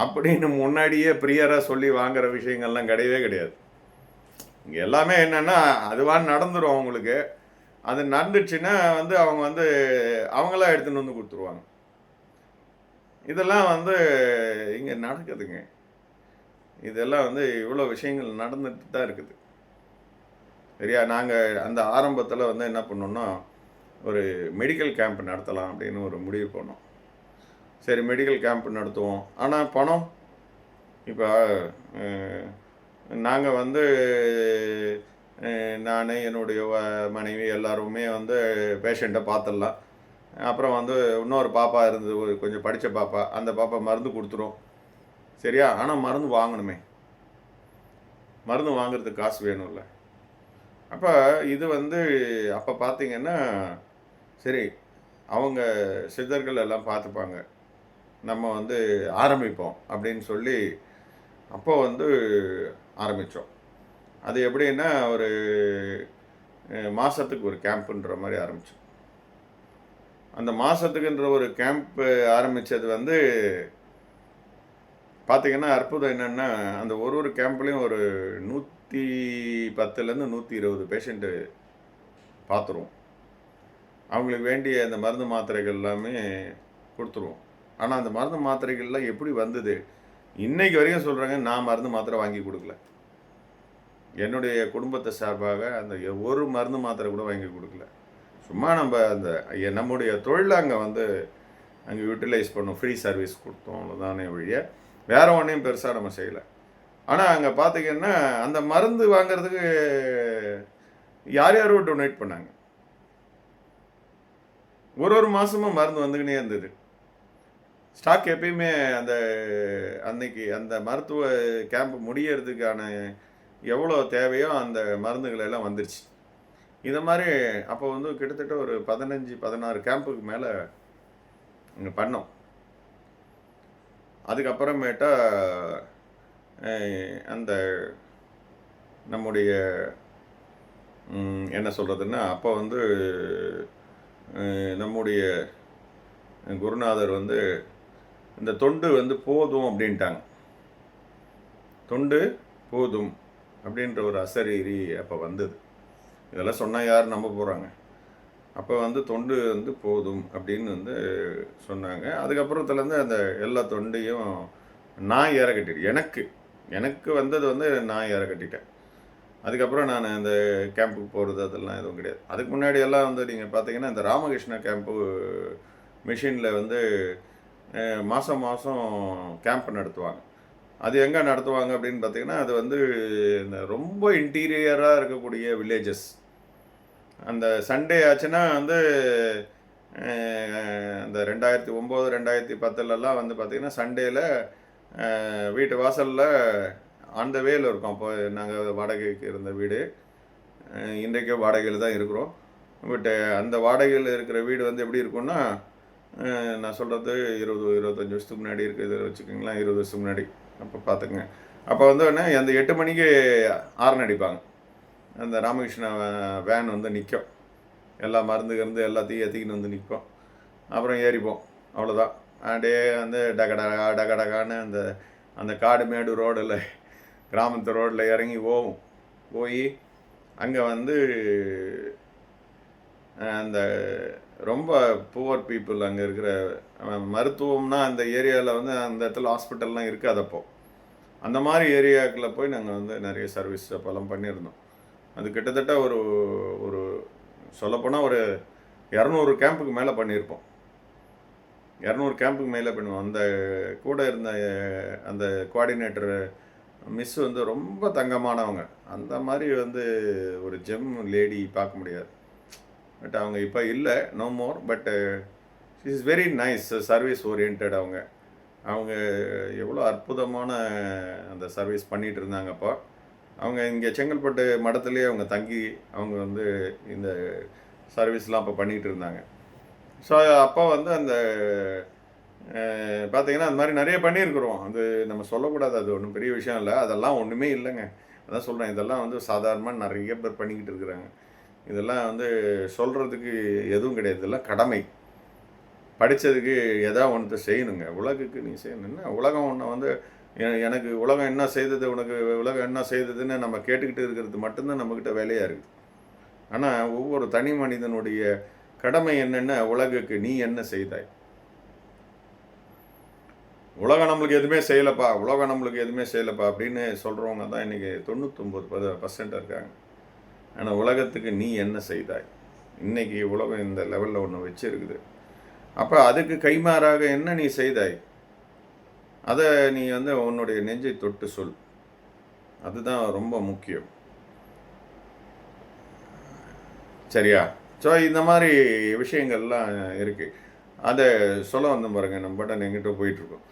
அப்படின்னு முன்னாடியே பிரியராக சொல்லி வாங்குகிற விஷயங்கள்லாம் கிடையவே கிடையாது. இங்கே எல்லாமே என்னென்னா, அதுவாக நடந்துடும். அவங்களுக்கு அது நடந்துச்சுன்னா அவங்க அவங்களாம் எடுத்துன்னு கொடுத்துருவாங்க. இதெல்லாம் இங்கே நடக்குதுங்க. இதெல்லாம் இவ்வளோ விஷயங்கள் நடந்துட்டு தான் இருக்குது. சரியா? நாங்கள் அந்த ஆரம்பத்தில் என்ன பண்ணோன்னா, ஒரு மெடிக்கல் கேம்ப் நடத்தலாம் அப்படின்னு ஒரு முடிவு பண்ணோம். சரி, மெடிக்கல் கேம்ப் நடத்துவோம். ஆனால் பணம், இப்போ நாங்கள் நான் என்னுடைய மனைவி எல்லாருமே பேஷண்ட்டை பார்த்துடலாம். அப்புறம் இன்னொரு பாப்பா இருந்தது, கொஞ்சம் படித்த பாப்பா. அந்த பாப்பா மருந்து கொடுத்துரும். சரியா? ஆனால் மருந்து வாங்கணுமே, மருந்து வாங்குறதுக்கு காசு வேணும்ல. அப்போ இது அப்போ பார்த்தீங்கன்னா, சரி அவங்க சித்தர்கள் எல்லாம் பார்த்துப்பாங்க, நம்ம ஆரம்பிப்போம் அப்படின்னு சொல்லி அப்போ ஆரம்பித்தோம். அது எப்படின்னா, ஒரு மாதத்துக்கு ஒரு கேம்ப்புன்ற மாதிரி ஆரம்பித்தோம். அந்த மாதத்துக்குன்ற ஒரு கேம்ப்பு ஆரம்பித்தது பார்த்திங்கன்னா, அற்புதம் என்னென்னா, அந்த ஒரு கேம்ப்லேயும் ஒரு 110லேருந்து 120 பேஷண்ட்டு பார்த்துருவோம். அவங்களுக்கு வேண்டிய அந்த மருந்து மாத்திரைகள் எல்லாமே கொடுத்துருவோம். ஆனால் அந்த மருந்து மாத்திரைகள்லாம் எப்படி வந்தது, இன்னைக்கு வரைக்கும் சொல்கிறாங்க, நான் மருந்து மாத்திரை வாங்கி கொடுக்கல. என்னுடைய குடும்பத்தை சார்பாக அந்த ஒரு மருந்து மாத்திரை கூட வாங்கி கொடுக்கல. சும்மா நம்ம அந்த நம்முடைய தொழிலை அங்கே யூட்டிலைஸ் பண்ணோம், ஃப்ரீ சர்வீஸ் கொடுத்தோம், அவ்வளோதானே ஒழிய வேறு ஒன்றையும் பெருசாக நம்ம செய்யலை. ஆனால் அங்கே பார்த்தீங்கன்னா அந்த மருந்து வாங்கிறதுக்கு யார் யாரோ டொனேட் பண்ணாங்க. ஒரு மாதமும் மருந்து வந்துக்கினே இருந்தது. ஸ்டாக் எப்பயுமே அன்னைக்கு அந்த மருத்துவ கேம்ப் முடியறதுக்கான எவ்வளோ தேவையோ அந்த மருந்துகள் எல்லாம் வந்துருச்சு. இதை மாதிரி அப்போ கிட்டத்தட்ட ஒரு 15-16 கேம்புக்கு மேலே இங்கே பண்ணோம். அதுக்கப்புறமேட்டா அந்த நம்முடைய என்ன சொல்கிறதுன்னா, அப்போ நம்முடைய குருநாதர் இந்த தொண்டு போதும் அப்படின்ட்டாங்க. தொண்டு போதும் அப்படின்ற ஒரு அசரீரி அப்போ வந்தது. இதெல்லாம் சொன்னால் யார் நம்ப போகிறாங்க? அப்போ தொண்டு போதும் அப்படின்னு சொன்னாங்க. அதுக்கப்புறத்துலேருந்து அந்த எல்லா தொண்டையும் நான் ஏற கட்டிட்டேன். எனக்கு வந்தது நான் ஏற கட்டிட்டேன். அதுக்கப்புறம் நான் அந்த கேம்புக்கு போகிறது அதெல்லாம் எதுவும் கிடையாது. அதுக்கு முன்னாடி எல்லாம் நீங்கள் பார்த்தீங்கன்னா இந்த ராமகிருஷ்ணா கேம்ப்பு மிஷினில் மாதம் கேம்ப் நடத்துவாங்க. அது எங்கே நடத்துவாங்க அப்படின்னு பார்த்தீங்கன்னா, அது இந்த ரொம்ப இன்டீரியராக இருக்கக்கூடிய வில்லேஜஸ். அந்த சண்டே ஆச்சுன்னா இந்த 2009 2010லலாம் பார்த்தீங்கன்னா சண்டேயில் வீட்டு வாசலில் அந்த வேல இருக்கும். அப்போ நாங்கள் வாடகைக்கு இருந்த வீடு, இன்றைக்கே வாடகையில் தான் இருக்கிறோம். பட் அந்த வாடகையில் இருக்கிற வீடு எப்படி இருக்கும்னா, நான் சொல்கிறது 20-25 வருஷத்துக்கு முன்னாடி இருக்குது வச்சுக்கோங்களேன். 20 வருஷத்துக்கு முன்னாடி. அப்போ பார்த்துக்குங்க. அப்போ அந்த 8 மணிக்கு ஹார்ன் அடிப்பாங்க. அந்த ராமகிருஷ்ணா வேன் நிற்கும். எல்லா மருந்து எல்லாத்தையும் ஏற்றிக்கின்னு நிற்போம். அப்புறம் ஏறிப்போம். அவ்வளோதான். அப்படியே டகடகான்னு அந்த காடு மேடு ரோடில், கிராமத்து ரோடில் இறங்கி போய் அங்கே அந்த ரொம்ப புவர் பீப்புள் அங்கே இருக்கிற மருத்துவம்னா அந்த ஏரியாவில் அந்த இடத்துல ஹாஸ்பிட்டல்லாம் இருக்காதப்போ அந்த மாதிரி ஏரியாக்களில் போய் நாங்கள் நிறைய சர்வீஸ் அப்போல்லாம் பண்ணியிருந்தோம். அது கிட்டத்தட்ட ஒரு சொல்லப்போனால் ஒரு 200 கேம்புக்கு மேலே பண்ணியிருப்போம். 200 கேம்புக்கு மேலே பண்ணுவோம். அந்த கூட இருந்த அந்த கோஆர்டினேட்டர் மிஸ் ரொம்ப தங்கமானவங்க. அந்த மாதிரி ஒரு ஜெம் லேடி பார்க்க முடியாது. பட் அவங்க இப்போ இல்லை, no more. But she is very nice, service orient. அவங்க எவ்வளோ அற்புதமான அந்த சர்வீஸ் பண்ணிகிட்டு இருந்தாங்க. அப்போ அவங்க இங்கே செங்கல்பட்டு மடத்துலேயே அவங்க தங்கி அவங்க இந்த சர்வீஸ்லாம் அப்போ பண்ணிகிட்டு இருந்தாங்க. ஸோ அப்போ அந்த பார்த்திங்கன்னா அந்த மாதிரி நிறைய பண்ணியிருக்கிறோம். அது நம்ம சொல்லக்கூடாது, அது ஒன்றும் பெரிய விஷயம் இல்லை. அதெல்லாம் ஒன்றுமே இல்லைங்க. அதான் சொல்கிறேன், இதெல்லாம் சாதாரணமாக நிறைய பேர் பண்ணிக்கிட்டு இருக்கிறாங்க. இதெல்லாம் சொல்கிறதுக்கு எதுவும் கிடையாது. இதெல்லாம் கடமை. படித்ததுக்கு எதாவது ஒன்று செய்யணுங்க. உலகுக்கு நீ செய்யணுன்னா உலகம் ஒன்று எனக்கு உலகம் என்ன செய்தது, உனக்கு உலகம் என்ன செய்ததுன்னு நம்ம கேட்டுக்கிட்டு இருக்கிறது மட்டும்தான் நம்மக்கிட்ட வேலையாக இருக்குது. ஆனால் ஒவ்வொரு தனி மனிதனுடைய கடமை என்னென்னா, உலகுக்கு நீ என்ன செய்தாய். உலகம் நம்மளுக்கு எதுவுமே செய்யலைப்பா அப்படின்னு சொல்கிறவங்க தான் இன்றைக்கி 99% இருக்காங்க. ஆனால் உலகத்துக்கு நீ என்ன செய்தாய். இன்றைக்கி உலகம் இந்த லெவலில் ஒன்று வச்சுருக்குது. அப்போ அதுக்கு கைமாறாக என்ன நீ செய்தாய், அதை நீ உன்னுடைய நெஞ்சை தொட்டு சொல். அதுதான் ரொம்ப முக்கியம். சரியா? ஸோ இந்த மாதிரி விஷயங்கள்லாம் இருக்குது. அதை சொல்ல பாருங்கள். நம்ம பட்டன் எங்கிட்ட போயிட்டுருக்கோம்.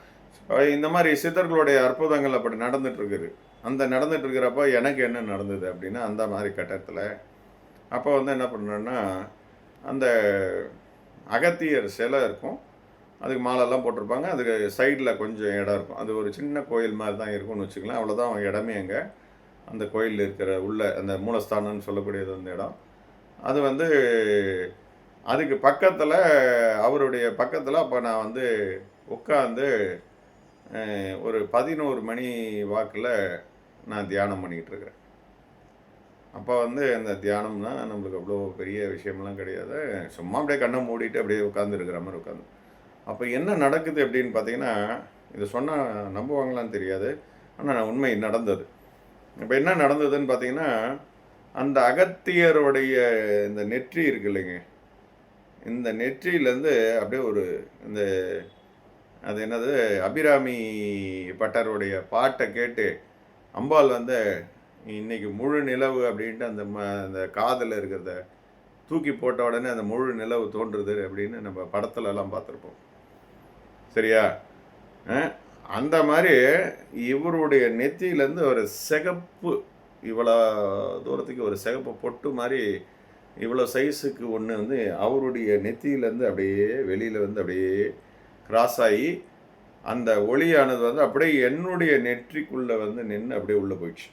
இந்த மாதிரி சித்தர்களுடைய அற்புதங்கள் அப்படி நடந்துகிட்ருக்குது. அந்த நடந்துகிட்ருக்கிறப்போ எனக்கு என்ன நடந்தது அப்படின்னா, அந்த மாதிரி கட்டத்தில் அப்போ என்ன பண்ணுறேன்னா, அந்த அகத்தியர் சிலை இருக்கும். அதுக்கு மாலைலாம் போட்டிருப்பாங்க. அதுக்கு சைடில் கொஞ்சம் இடம் இருக்கும். அது ஒரு சின்ன கோயில் மாதிரி தான் இருக்கும்னு வச்சுக்கலாம். அவ்வளோதான் இடமே. அங்கே அந்த கோயிலில் இருக்கிற உள்ள அந்த மூலஸ்தானம்னு சொல்லக்கூடியது அந்த இடம். அது அதுக்கு பக்கத்தில், அவருடைய பக்கத்தில் அப்போ நான் உட்காந்து ஒரு 11 மணி வாக்கில் நான் தியானம் பண்ணிக்கிட்டு இருக்கிறேன். அப்போ அந்த தியானம்னா நம்மளுக்கு அவ்வளோ பெரிய விஷயம்லாம் கிடையாது. சும்மா அப்படியே கண்ணை மூடிட்டு அப்படியே உட்காந்துருக்கிற மாதிரி உட்காந்து. அப்போ என்ன நடக்குது அப்படின்னு பார்த்தீங்கன்னா, இதை சொன்னால் நம்புவாங்களான்னு தெரியாது, ஆனால் உண்மை நடந்தது. இப்போ என்ன நடந்ததுன்னு பார்த்தீங்கன்னா, அந்த அகத்தியருடைய இந்த நெற்றி இருக்கு இல்லைங்க, இந்த நெற்றியிலேருந்து அப்படியே ஒரு இந்த அது என்னது அபிராமி பட்டருடைய பாட்டை கேட்டு அம்பாள் வந்து இன்னைக்கு முழு நிலவு அப்படின்ட்டு அந்த காதில் இருக்கிறத தூக்கி போட்ட உடனே அந்த முழு நிலவு தோன்றுது அப்படின்னு நம்ம படத்துலலாம் பார்த்துருப்போம். சரியா? அந்த மாதிரி இவருடைய நெத்தியிலேருந்து ஒரு சிகப்பு, இவ்வளோ தூரத்துக்கு ஒரு சிகப்பு பொட்டு மாதிரி இவ்வளோ சைஸுக்கு ஒன்று வந்து அவருடைய நெத்தியிலேருந்து அப்படியே வெளியில் வந்து அப்படியே கிராஸ் ஆகி அந்த ஒளியானது வந்து அப்படியே என்னுடைய நெற்றிக்குள்ளே வந்து நின்று அப்படியே உள்ளே போயிடுச்சு.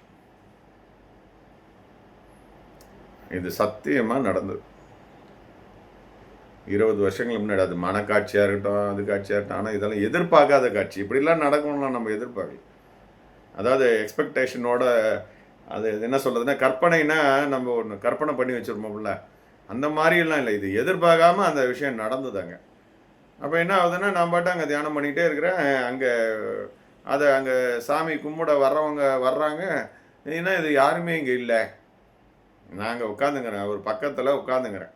இது சத்தியமாக நடந்தது 20 வருஷங்களுக்கு முன்னாடி. அது மனக்காட்சியாக இருக்கட்டும், அது காட்சியாக இருக்கட்டும். ஆனால் இதெல்லாம் எதிர்பார்க்காத காட்சி. இப்படிலாம் நடக்கணும்லாம் நம்ம எதிர்பார்க்கல. அதாவது எக்ஸ்பெக்டேஷனோட, அது என்ன சொல்கிறதுனா, கற்பனைனா நம்ம ஒன்று கற்பனை பண்ணி வச்சுருப்போம்ல, அந்த மாதிரியெல்லாம் இல்லை. இது எதிர்பார்க்காம அந்த விஷயம் நடந்ததுங்க. அப்போ என்ன ஆகுதுன்னா, நான் பாட்டு அங்கே தியானம் பண்ணிகிட்டே இருக்கிறேன். அங்கே சாமி கும்பிட வர்றவங்க வர்றாங்க. ஏன்னா இது யாருமே இங்கே இல்லை. நாங்கள் உட்காந்துங்கிறேன், ஒரு பக்கத்தில் உட்காந்துங்கிறேன்.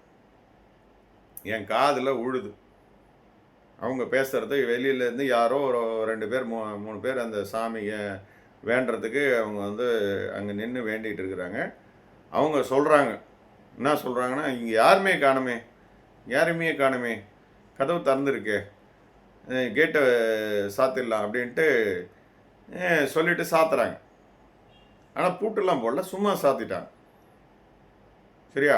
என் காதில் உழுது அவங்க பேசுகிறது. வெளியிலேருந்து யாரோ ஒரு 2 பேர் 3 பேர் அந்த சாமியை வேண்டுறதுக்கு அவங்க வந்து அங்கே நின்று வேண்டிகிட்டு இருக்கிறாங்க. அவங்க சொல்கிறாங்க, என்ன சொல்கிறாங்கன்னா, இங்கே யாருமே காணுமே, கதவு திறந்துருக்கு, கேட்டை சாத்திடலாம் அப்படின்ட்டு சொல்லிவிட்டு சாத்துறாங்க. ஆனால் பூட்டெல்லாம் போடல, சும்மா சாத்திட்டாங்க. சரியா?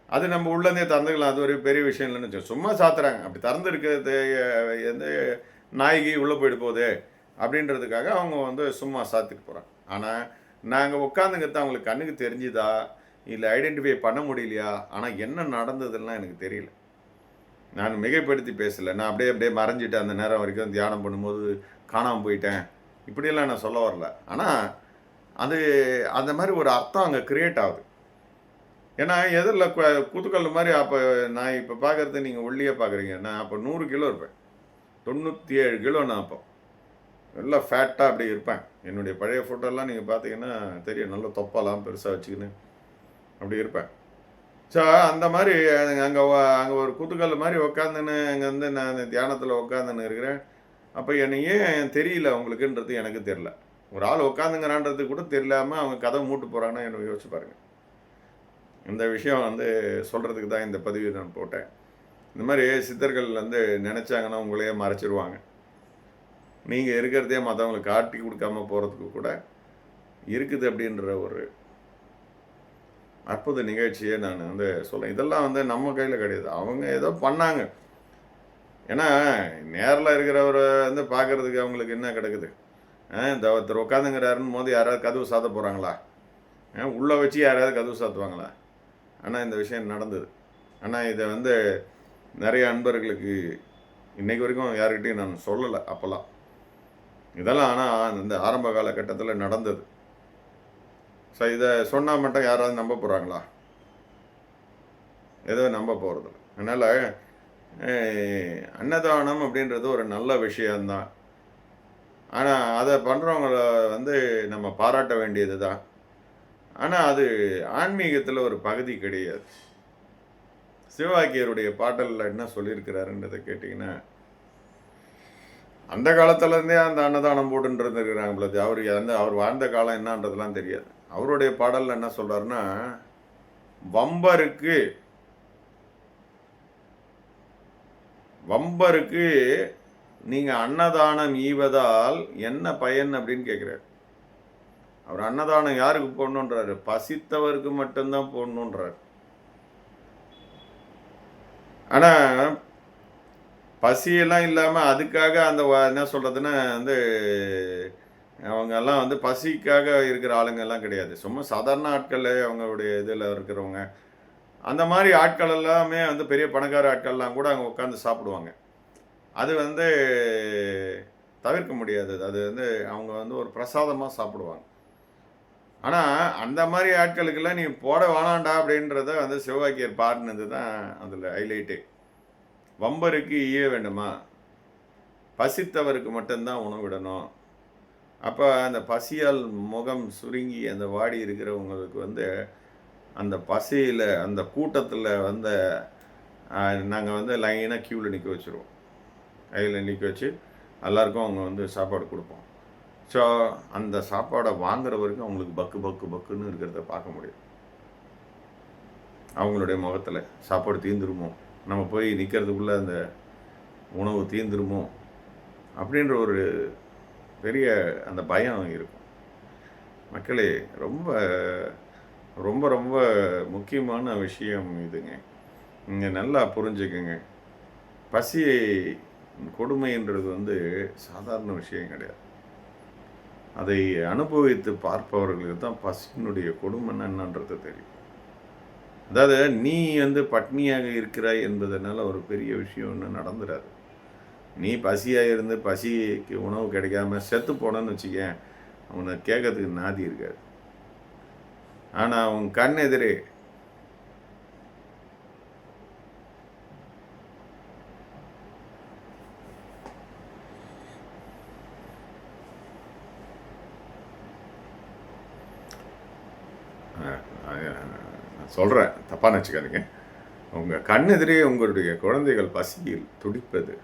அது நம்ம உள்ளேருந்தே திறந்துக்கலாம், அது ஒரு பெரிய விஷயம் இல்லைன்னு வச்சோம். சும்மா சாத்துறாங்க. அப்படி திறந்து இருக்கிறது எந்த நாய்க்கு உள்ளே போயிட்டு போகுது அப்படின்றதுக்காக அவங்க வந்து சும்மா சாத்திட்டு போகிறாங்க. ஆனால் நாங்கள் உட்காந்துங்கிறது அவங்களுக்கு கண்ணுக்கு தெரிஞ்சுதா இல்லை ஐடென்டிஃபை பண்ண முடியலையா? ஆனால் என்ன நடந்ததுலாம் எனக்கு தெரியல. நான் மிகைப்படுத்தி பேசலை. நான் அப்படியே மறைஞ்சிட்டு அந்த நேரம் வரைக்கும் தியானம் பண்ணும்போது காணாமல் போயிட்டேன், இப்படியெல்லாம் நான் சொல்ல வரல. ஆனால் அது அந்த மாதிரி ஒரு அர்த்தம் அங்கே க்ரியேட் ஆகுது. ஏன்னா எதிரில் குத்துக்கல் மாதிரி. அப்போ நான் இப்போ பார்க்குறது நீங்கள் ஒல்லியாக பார்க்குறீங்க, நான் அப்போ 100 கிலோ இருப்பேன். 97 கிலோ நான் அப்போ எல்லாம் ஃபேட்டாக அப்படி இருப்பேன். என்னுடைய பழைய ஃபோட்டோலாம் நீங்கள் பார்த்தீங்கன்னா தெரியும், நல்ல தொப்பெல்லாம் பெருசாக வச்சுக்கின்னு அப்படி இருப்பேன். ஸோ அந்த மாதிரி அங்கே ஒரு குத்துக்கல் மாதிரி உக்காந்துன்னு அங்கே வந்து நான் தியானத்தில் உட்காந்துன்னு இருக்கிறேன். அப்போ என்னை ஏன் தெரியல அவங்களுக்குன்றது எனக்கு தெரில. ஒரு ஆள் உட்காந்துங்கிறான்றது கூட தெரியாமல் அவங்க கதை மூட்டு போகிறாங்கன்னா எனக்கு யோசிச்சு பாருங்கள். இந்த விஷயம் வந்து சொல்கிறதுக்கு தான் இந்த பதிவு நான் போட்டேன். இந்த மாதிரி சித்தர்கள் வந்து நினச்சாங்கன்னா உங்களையே மறைச்சிருவாங்க. நீங்கள் இருக்கிறதே மற்றவங்களுக்கு காட்டி கொடுக்காம போகிறதுக்கு கூட இருக்குது அப்படின்ற ஒரு அற்புத நிகழ்ச்சியை நான் வந்து சொல்கிறேன். இதெல்லாம் வந்து நம்ம கையில் கிடையாது, அவங்க ஏதோ பண்ணாங்க. ஏன்னா நேரில் இருக்கிறவரை வந்து பார்க்குறதுக்கு அவங்களுக்கு என்ன கிடக்குது? இந்த ஒருத்தர் உட்காந்துங்கிறாருன்னு போது யாராவது கதவு சாத்த போகிறாங்களா? உள்ளே வச்சு யாராவது கதவு சாத்துவாங்களா? ஆனால் இந்த விஷயம் நடந்தது. ஆனால் இதை வந்து நிறைய அன்பர்களுக்கு இன்றைக்கு வரைக்கும் யாருக்கிட்டையும் நான் சொல்லலை. அப்போல்லாம் இதெல்லாம் ஆனால் இந்த ஆரம்ப காலகட்டத்தில் நடந்தது. ஸோ இதை சொன்னால் மட்டும் யாராவது நம்ப போகிறாங்களா? ஏதோ நம்ப போகிறது. அதனால் அன்னதானம் அப்படின்றது ஒரு நல்ல விஷயந்தான். ஆனால் அதை பண்ணுறவங்கள வந்து நம்ம பாராட்ட வேண்டியது தான். ஆனால் அது ஆன்மீகத்தில் ஒரு பகுதி கிடையாது. சிவவாக்கியருடைய பாடலில் என்ன சொல்லியிருக்கிறாருன்றதை கேட்டிங்கன்னா, அந்த காலத்துலேருந்தே அந்த அன்னதானம் போட்டுன்னு இருந்துருக்கிறாங்க பொழுது. அவர் வாழ்ந்த காலம் என்னன்றதுலாம் தெரியாது. அவருடைய பாடலில் என்ன சொல்கிறாருன்னா, வம்பருக்கு நீங்கள் அன்னதானம் ஈவதால் என்ன பயன் அப்படின்னு கேட்குறாரு. அவர் அன்னதானம் யாருக்கு போடணுன்றாரு? பசித்தவருக்கு மட்டும்தான் போடணுன்றார். ஆனால் பசியெல்லாம் இல்லாமல் அதுக்காக அந்த என்ன சொல்கிறதுன்னா வந்து அவங்கெல்லாம் வந்து பசிக்காக இருக்கிற ஆளுங்கெல்லாம் கிடையாது. சும்மா சாதாரண ஆட்கள், அவங்களுடைய இதில் இருக்கிறவங்க, அந்த மாதிரி ஆட்கள் எல்லாமே வந்து பெரிய பணக்கார ஆட்கள்லாம் கூட அங்கே உட்காந்து சாப்பிடுவாங்க. அது வந்து தவிர்க்க முடியாது. அது வந்து அவங்க வந்து ஒரு பிரசாதமாக சாப்பிடுவாங்க. ஆனால் அந்த மாதிரி ஆட்களுக்கெல்லாம் நீ போட வேணாண்டா அப்படின்றத வந்து சிவவாக்கியர் பாடினது தான் அதில் ஹைலைட்டு. வம்பருக்கு ஈய வேண்டுமா? பசித்தவருக்கு மட்டும்தான் உணவிடணும். அப்போ அந்த பசியால் முகம் சுருங்கி அந்த வாடி இருக்கிறவங்களுக்கு வந்து அந்த பசியில் அந்த கூட்டத்தில் வந்து நாங்கள் வந்து லைனாக க்யூவில் நிற்க வச்சுருவோம். கையில் நிற்க வச்சு எல்லாருக்கும் அவங்க வந்து சாப்பாடு கொடுப்போம். ஸோ அந்த சாப்பாடை வாங்குற வரைக்கும் அவங்களுக்கு பக்கு பக்கு பக்குன்னு இருக்கிறத பார்க்க முடியும். அவங்களுடைய முகத்தில் சாப்பாடு தீந்துருமோ, நம்ம போய் நிற்கிறதுக்குள்ளே அந்த உணவு தீந்துருமோ அப்படின்ற ஒரு பெரிய அந்த பயம் இருக்கும். மக்களே, ரொம்ப ரொம்ப ரொம்ப முக்கியமான விஷயம் இதுங்க. நீங்கள் நல்லா புரிஞ்சுக்குங்க. பசி கொடுமைன்றது வந்து சாதாரண விஷயம் கிடையாது. அதை அனுபவித்து பார்ப்பவர்களுக்கு தான் பசியினுடைய கொடுமைன்னா என்னன்றது தெரியும். அதாவது நீ வந்து பட்னியாக இருக்கிறாய் என்பதனால ஒரு பெரிய விஷயம் ஒன்றும் நடந்துடாது. நீ பசியாக இருந்து பசிக்கு உணவு கிடைக்காம செத்து போனன்னு வச்சுக்கேன், அவனை கேட்கறதுக்கு நாதி இருக்காது. ஆனால் அவன் கண் எதிரே நான் சொல்கிறேன், தப்பாக நினச்சிக்காதீங்க. உங்கள் கண் எதிரே உங்களுடைய குழந்தைகள் பசியில் துடிப்பது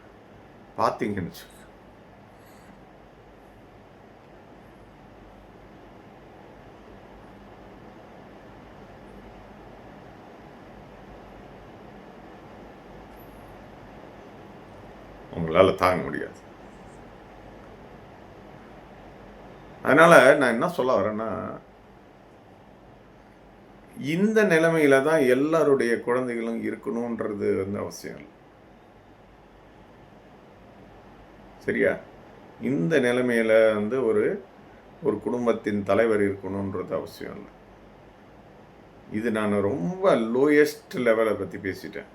பார்த்தீங்கன்னு வச்சுக்கோங்க, உங்களால் தாங்க முடியாது. அதனால் நான் என்ன சொல்ல வரேன்னா, இந்த நிலைமையில தான் எல்லாருடைய குழந்தைகளும் இருக்கணுன்றது வந்து அவசியம் இல்லை. சரியா? இந்த நிலைமையில வந்து ஒரு குடும்பத்தின் தலைவர் இருக்கணுன்றது அவசியம் இல்லை. இது நான் ரொம்ப லோயஸ்ட் லெவலை பற்றி பேசிட்டேன்.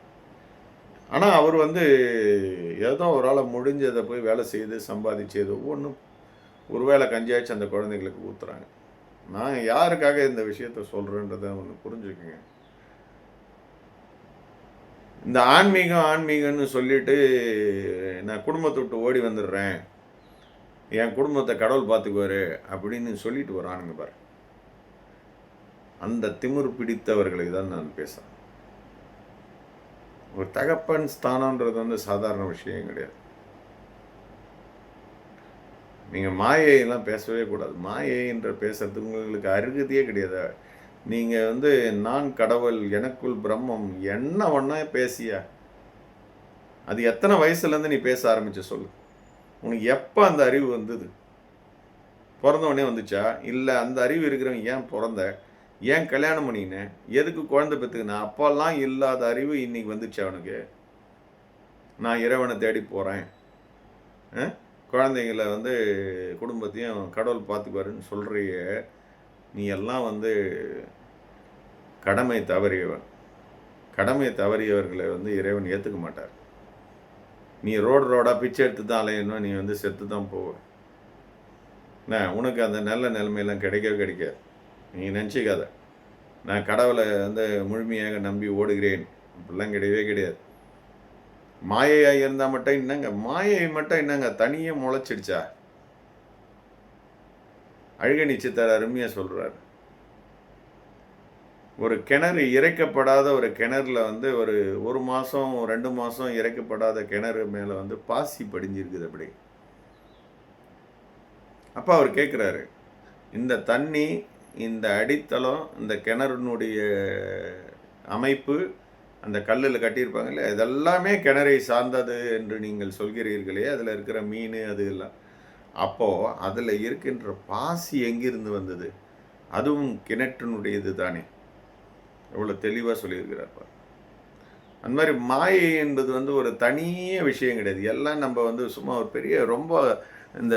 ஆனால் அவர் வந்து ஏதோ ஒரு ஆளை முடிஞ்சதை போய் வேலை செய்து சம்பாதிச்சது ஒவ்வொன்றும் ஒரு வேளை கஞ்சியாச்சு அந்த குழந்தைங்களுக்கு ஊற்றுறாங்க. நான் யாருக்காக இந்த விஷயத்த சொல்கிறேன்றதை ஒன்று புரிஞ்சுக்குங்க. இந்த ஆன்மீகம்னு சொல்லிட்டு நான் குடும்பத்தை விட்டு ஓடி வந்துடுறேன், என் குடும்பத்தை கடவுள் பார்த்துக்குவாரு அப்படின்னு சொல்லிட்டு வரானுங்க பாரு. அந்த திமிரு பிடித்தவர்களுக்கு தான் நான் பேசுகிறேன். ஒரு தகப்பன் ஸ்தானன்றது வந்து சாதாரண விஷயம் கிடையாது. நீங்கள் மாயையெல்லாம் பேசவே கூடாது. மாயைன்ற பேசுறதுக்கு உங்களுக்கு அருகதையே கிடையாது. நீங்கள் வந்து நான் கடவுள், எனக்குள் பிரம்மம் என்ன ஒன்றா பேசியா, அது எத்தனை வயசுலேருந்து நீ பேச ஆரம்பிச்ச சொல்லு. உனக்கு எப்போ அந்த அறிவு வந்தது? பிறந்தவொடனே வந்துச்சா? இல்லை அந்த அறிவு இருக்கிறவன் ஏன் பிறந்த, ஏன் கல்யாணம் பண்ணினேன், எதுக்கு குழந்தை பெற்றுக்கினேன்? அப்போல்லாம் இல்லாத அறிவு இன்னைக்கு வந்துச்சா அவனுக்கு? நான் இறைவனை தேடி போகிறேன், குழந்தைங்கள வந்து குடும்பத்தையும் கடவுள் பார்த்துக்குவாருன்னு சொல்கிறிய, நீ எல்லாம் வந்து கடமை தவறியவன். கடமை தவறியவர்களை வந்து இறைவன் ஏற்றுக்க மாட்டார். நீ ரோடாக பிச்சை எடுத்து தான் அலையணும், நீ வந்து செத்து தான் போவ. உனக்கு அந்த நல்ல நிலைமையெல்லாம் கிடைக்கவே கிடைக்காது. நீ நினச்சிக்காத நான் கடவுளை வந்து முழுமையாக நம்பி ஓடுகிறேன், அப்படிலாம் கிடையவே கிடையாது. மாயையாக இருந்தால் மட்டும் என்னங்க, மாயை மட்டும் என்னங்க தனியாக முளைச்சிடுச்சா? அழகனி சித்தர் அருமையாக சொல்கிறார், ஒரு கிணறு இறைக்கப்படாத ஒரு கிணறுல வந்து ஒரு மாதம் 2 மாதம் இறைக்கப்படாத கிணறு மேலே வந்து பாசி படிஞ்சிருக்குது அப்படி. அப்போ அவர் கேட்குறாரு, இந்த தண்ணி, இந்த அடித்தளம், இந்த கிணறுனுடைய அமைப்பு, அந்த கல்லில் கட்டியிருப்பாங்க இல்லையா, இதெல்லாமே கிணறை சார்ந்தது என்று நீங்கள் சொல்கிறீர்களே, அதில் இருக்கிற மீன் அது எல்லாம், அப்போது அதில் இருக்கின்ற பாசி எங்கிருந்து வந்தது? அதுவும் கிணற்றினுடையது தானே. எவ்வளோ தெளிவாக சொல்லியிருக்கிறார். அந்த மாதிரி மாயை என்பது வந்து ஒரு தனிய விஷயம் கிடையாது. எல்லாம் நம்ம வந்து சும்மா ஒரு பெரிய ரொம்ப இந்த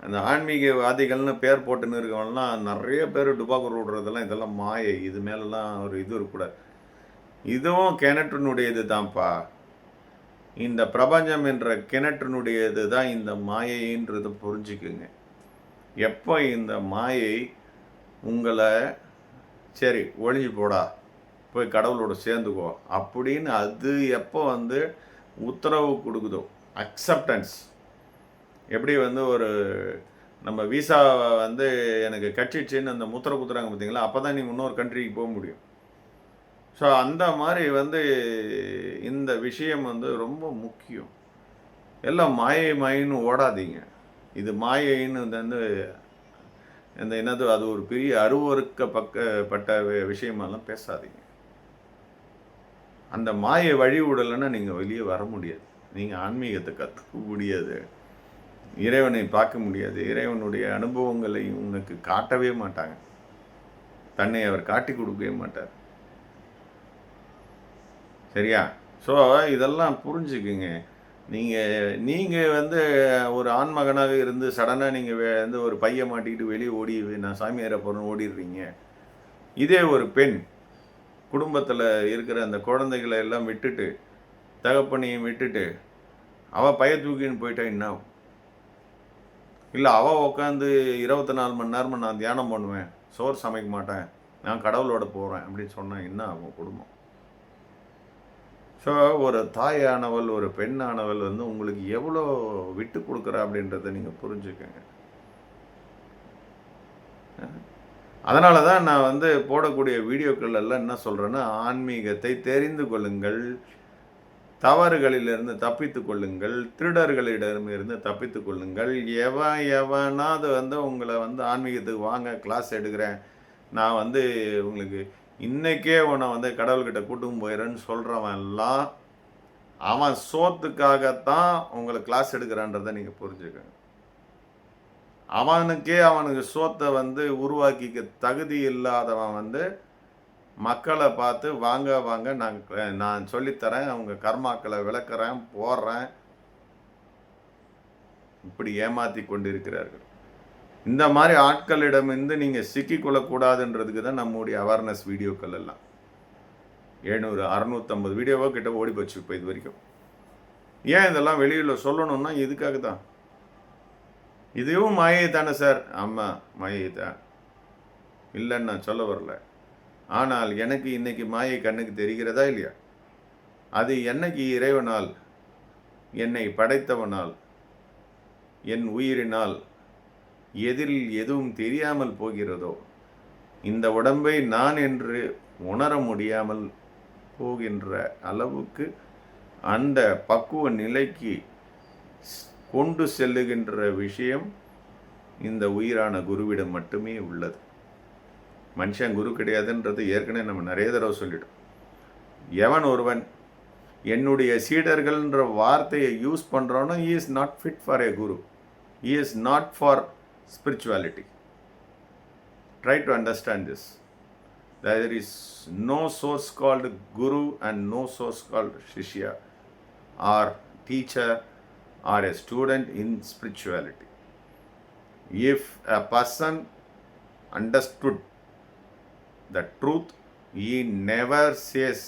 அந்த ஆன்மீகவாதிகள்னு பேர் போட்டுன்னு இருக்கவங்கலாம் நிறைய பேர் டுபாக்கூர் விடுறதெல்லாம் இதெல்லாம் மாயை, இது மேலெல்லாம் ஒரு இது இருக்கக்கூடாது. இதுவும் கிணற்றினுடையது தான்ப்பா. இந்த பிரபஞ்சம் என்ற கிணற்றினுடையது தான் இந்த மாயைன்றதை புரிஞ்சுக்குங்க. எப்போ இந்த மாயை உங்களை சரி ஒழிஞ்சு போடா, போய் கடவுளோட சேர்ந்துக்கோ அப்படின்னு அது எப்போ வந்து உத்தரவு கொடுக்குதோ, அக்செப்டன்ஸ், எப்படி வந்து ஒரு நம்ம விசாவை வந்து எனக்கு கட்சிச்சின்னு அந்த முத்திரை குத்துறாங்க பார்த்தீங்களா, அப்போ தான் நீங்கள் இன்னொரு கண்ட்ரிக்கு போக முடியும். ஸோ அந்த மாதிரி வந்து இந்த விஷயம் வந்து ரொம்ப முக்கியம். எல்லாம் மாயை மாயின்னு ஓடாதீங்க. இது மாயைன்னு வந்து இந்த என்னது அது ஒரு பெரிய அருவறுக்கப்பட்ட விஷயமெல்லாம் பேசாதீங்க. அந்த மாயை வழி விடலைன்னா நீங்கள் வெளியே வர முடியாது. நீங்கள் ஆன்மீகத்தை கற்றுக்க முடியாது. இறைவனை பார்க்க முடியாது. இறைவனுடைய அனுபவங்களை உனக்கு காட்டவே மாட்டாங்க. தன்னை அவர் காட்டி கொடுக்கவே மாட்டார். சரியா? ஸோ இதெல்லாம் புரிஞ்சுக்குங்க. நீங்கள் வந்து ஒரு ஆண்மகனாக இருந்து சடனாக நீங்கள் வந்து ஒரு பையை மாட்டிக்கிட்டு வெளியே ஓடி நான் சாமியாரை போகிறேன்னு ஓடிடுறீங்க. இதே ஒரு பெண் குடும்பத்தில் இருக்கிற அந்த குழந்தைகளை எல்லாம் விட்டுட்டு தகப்பனையும் விட்டுட்டு அவள் பைய தூக்கின்னு போயிட்டா என்ன ஆகும்? இல்லை அவள் உட்காந்து 24 மணி நேரமும் நான் தியானம் பண்ணுவேன், சோறு சமைக்க மாட்டேன், நான் கடவுளோட போகிறேன் அப்படின்னு சொன்னால் என்ன ஆகும் குடும்பம்? ஸோ ஒரு தாயானவள் ஒரு பெண்ணானவள் வந்து உங்களுக்கு எவ்வளோ விட்டு கொடுக்குறா அப்படின்றத நீங்கள் புரிஞ்சுக்கங்க. அதனால தான் நான் வந்து போடக்கூடிய வீடியோக்கள் எல்லாம் என்ன சொல்கிறேன்னா, ஆன்மீகத்தை தெரிந்து கொள்ளுங்கள், தவறுகளிலிருந்து தப்பித்து கொள்ளுங்கள், திருடர்களிடமிருந்து தப்பித்து கொள்ளுங்கள். எவனாவது வந்து உங்களை வந்து ஆன்மீகத்துக்கு வாங்க கிளாஸ் எடுக்கிறேன், நான் வந்து உங்களுக்கு இன்றைக்கே உன்னை வந்து கடவுள்கிட்ட கூட்டும் போயிடுறேன்னு சொல்கிறவன் எல்லாம் அவன் சோத்துக்காகத்தான் உங்களை கிளாஸ் எடுக்கிறான்றதை நீங்கள் புரிஞ்சுக்கங்க. அவனுக்கு சோத்தை வந்து உருவாக்கிக்க தகுதி இல்லாதவன் வந்து மக்களை பார்த்து வாங்க வாங்க நான் சொல்லித்தரேன், அவங்க கர்மாக்களை விளக்குறேன் போடுறேன், இப்படி ஏமாற்றி கொண்டிருக்கிறார்கள். இந்த மாதிரி ஆட்களிடமிருந்து நீங்கள் சிக்கிக்கொள்ளக்கூடாதுன்றதுக்கு தான் நம்முடைய அவேர்னஸ் வீடியோக்கள் எல்லாம் 700 650 வீடியோவோ கிட்ட ஓடி போச்சு இப்போ இது வரைக்கும். ஏன் இதெல்லாம் வெளியில் சொல்லணும்னா இதுக்காக தான். இதுவும் மாயை தானே சார்? ஆமாம் மாயை தான், இல்லைன்னு நான் சொல்ல வரல. ஆனால் எனக்கு இன்னைக்கு மாயை கண்ணுக்கு தெரிகிறதா இல்லையா? அது என்னைக்கு இறைவனால், என்னை படைத்தவனால், என் உயிரினால் எதிரில் எதுவும் தெரியாமல் போகிறதோ, இந்த உடம்பை நான் என்று உணர முடியாமல் போகின்ற அளவுக்கு அந்த பக்குவ நிலைக்கு கொண்டு செல்லுகின்ற விஷயம் இந்த உயிரான குருவிடம் மட்டுமே உள்ளது. மனுஷன் குரு கிடையாதுன்றது ஏற்கனவே நம்ம நிறைய தடவை சொல்லிட்டோம். எவன் ஒருவன் என்னுடைய சீடர்கள்ன்ற வார்த்தையை use பண்ணுறானோ he is not fit for a guru, he is not for spirituality. Try to understand this. There is no source called guru and no source called shishya or teacher or a student in spirituality. If a person understood the truth, he never says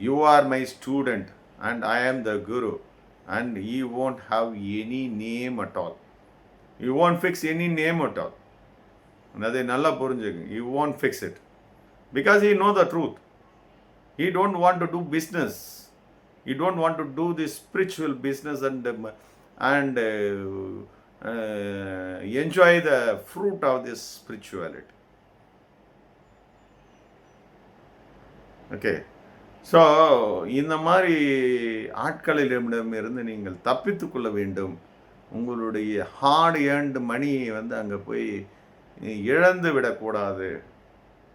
you are my student and I am the guru, and he won't have any name at all. He won't fix any name at all. அதை நல்லா புரிஞ்சுக்கங்க. He won't fix it because he know the truth. He don't want to do business. He don't want to do this spiritual business and enjoy the fruit of this spirituality. Okay. So இந்த மாதிரி ஆட்களிடமிருந்து நீங்கள் தப்பித்து கொள்ள வேண்டும். உங்களுடைய heart earned மணியை வந்து அங்கே போய் இழந்து விடக்கூடாது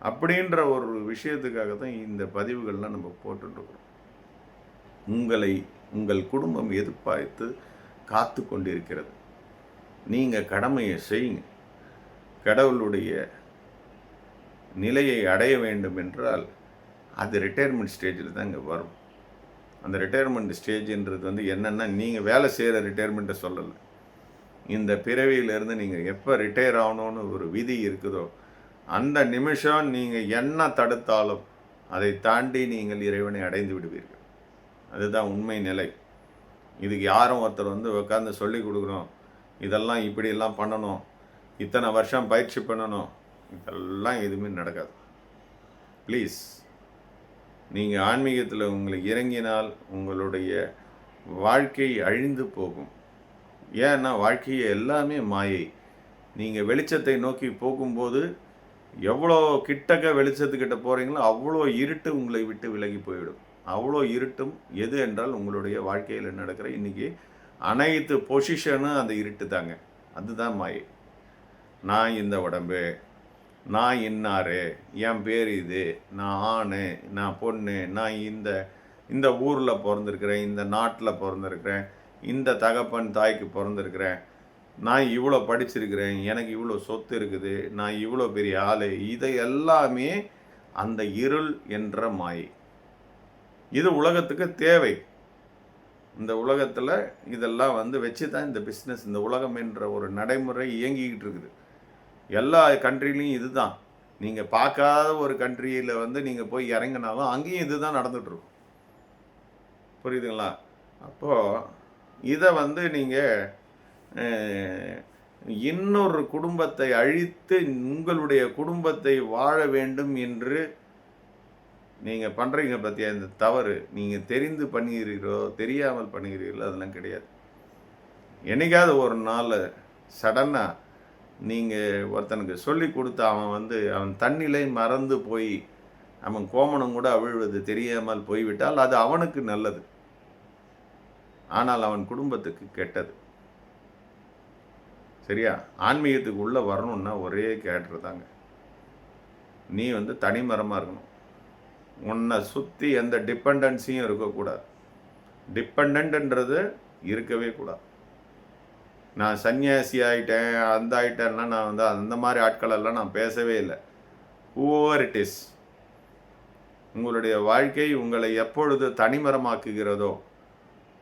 அப்படின்ற ஒரு விஷயத்துக்காக தான் இந்த பதிவுகள்லாம் நம்ம போட்டுருக்கோம். உங்கள் குடும்பம் எதிர்பார்த்து காத்து கொண்டிருக்கிறது. நீங்கள் கடமையை செய்யுங்க. கடவுளுடைய நிலையை அடைய வேண்டும் என்றால் அது ரிட்டையர்மெண்ட் ஸ்டேஜில் தான் இங்கே வரும். அந்த ரிட்டையர்மெண்ட் ஸ்டேஜுன்றது வந்து என்னென்னா, நீங்கள் வேலை செய்கிற ரிட்டையர்மெண்ட்டை சொல்லலை. இந்த பிறவியிலேருந்து நீங்கள் எப்போ ரிட்டையர் ஆகணும்னு ஒரு விதி இருக்குதோ அந்த நிமிஷம் நீங்கள் என்ன தடுத்தாலும் அதை தாண்டி நீங்கள் இறைவனை அடைந்து விடுவீர்கள். அதுதான் உண்மை நிலை. இதுக்கு யாரும் ஒருத்தர் வந்து உட்காந்து சொல்லி கொடுக்குறோம், இதெல்லாம் இப்படியெல்லாம் பண்ணணும், இத்தனை வருஷம் பயிற்சி பண்ணணும், இதெல்லாம் எதுவுமே நடக்காது. ப்ளீஸ், நீங்கள் ஆன்மீகத்தில் உங்களுக்கு இறங்கினால் உங்களுடைய வாழ்க்கை அழிந்து போகும். ஏன்னா வாழ்க்கையை எல்லாமே மாயை. நீங்கள் வெளிச்சத்தை நோக்கி போகும்போது எவ்வளோ கிட்டக்க வெளிச்சத்துக்கிட்ட போகிறீங்களோ அவ்வளோ இருட்டு உங்களை விட்டு விலகி போயிடும். அவ்வளோ இருட்டும் எது என்றால் உங்களுடைய வாழ்க்கையில் நடக்கிற இன்றைக்கி அனைத்து பொசிஷனும் அந்த இருட்டு தாங்க. அதுதான் மாயை. நான் இந்த உடம்பு, நான் இன்னாரு, என் பேர் இது, நான் ஆண், நான் பொண்ணு, நான் இந்த ஊரில் பிறந்திருக்கிறேன், இந்த நாட்டில் பிறந்திருக்கிறேன், இந்த தகப்பன் தாய்க்கு பிறந்திருக்கிறேன், நான் இவ்வளோ படிச்சிருக்கிறேன், எனக்கு இவ்வளோ சொத்து இருக்குது, நான் இவ்வளோ பெரிய ஆள், இதை எல்லாமே அந்த இருள் என்ற மாயை. இது உலகத்துக்கு தேவை. இந்த உலகத்தில் இதெல்லாம் வச்சு தான் இந்த பிஸ்னஸ், இந்த உலகம் என்ற ஒரு நடைமுறை இயங்கிக்கிட்டு இருக்குது. எல்லா கண்ட்ரிலையும் இது தான். நீங்கள் பார்க்காத ஒரு கண்ட்ரியில் நீங்கள் போய் இறங்கினாலும் அங்கேயும் இது தான் நடந்துகிட்ருக்கும். புரியுதுங்களா? அப்போது இதை நீங்கள் இன்னொரு குடும்பத்தை அழித்து உங்களுடைய குடும்பத்தை வாழ வேண்டும் என்று நீங்கள் பண்ணுறீங்க பற்றியா இந்த தவறு. நீங்கள் தெரிந்து பண்ணுகிறீர்களோ தெரியாமல் பண்ணுகிறீர்களோ அதெல்லாம் கிடையாது. என்னைக்காவது ஒரு நாள் சடனாக நீங்கள் ஒருத்தனுக்கு சொல்லி கொடுத்து அவன் தண்ணிலே மறந்து போய் அவன் கோமணம் கூட அவிழ்வது தெரியாமல் போய்விட்டால் அது அவனுக்கு நல்லது, ஆனால் அவன் குடும்பத்துக்கு கெட்டது. சரியா? ஆன்மீகத்துக்கு உள்ளே வரணுன்னா ஒரே கேரக்டர் தாங்க. நீ தனிமரமாக இருக்கணும். உன்னை சுற்றி எந்த டிபெண்டன்சியும் இருக்கக்கூடாது. டிபெண்டன்ட்ன்றது இருக்கவே கூடாது. நான் சன்னியாசி ஆகிட்டேன், அந்த ஆகிட்டேன்னா நான் அந்த மாதிரி ஆட்களெல்லாம் நான் பேசவே இல்லை. ஹூவர் இட் இஸ், உங்களுடைய வாழ்க்கை உங்களை எப்பொழுது தனிமரமாக்குகிறதோ,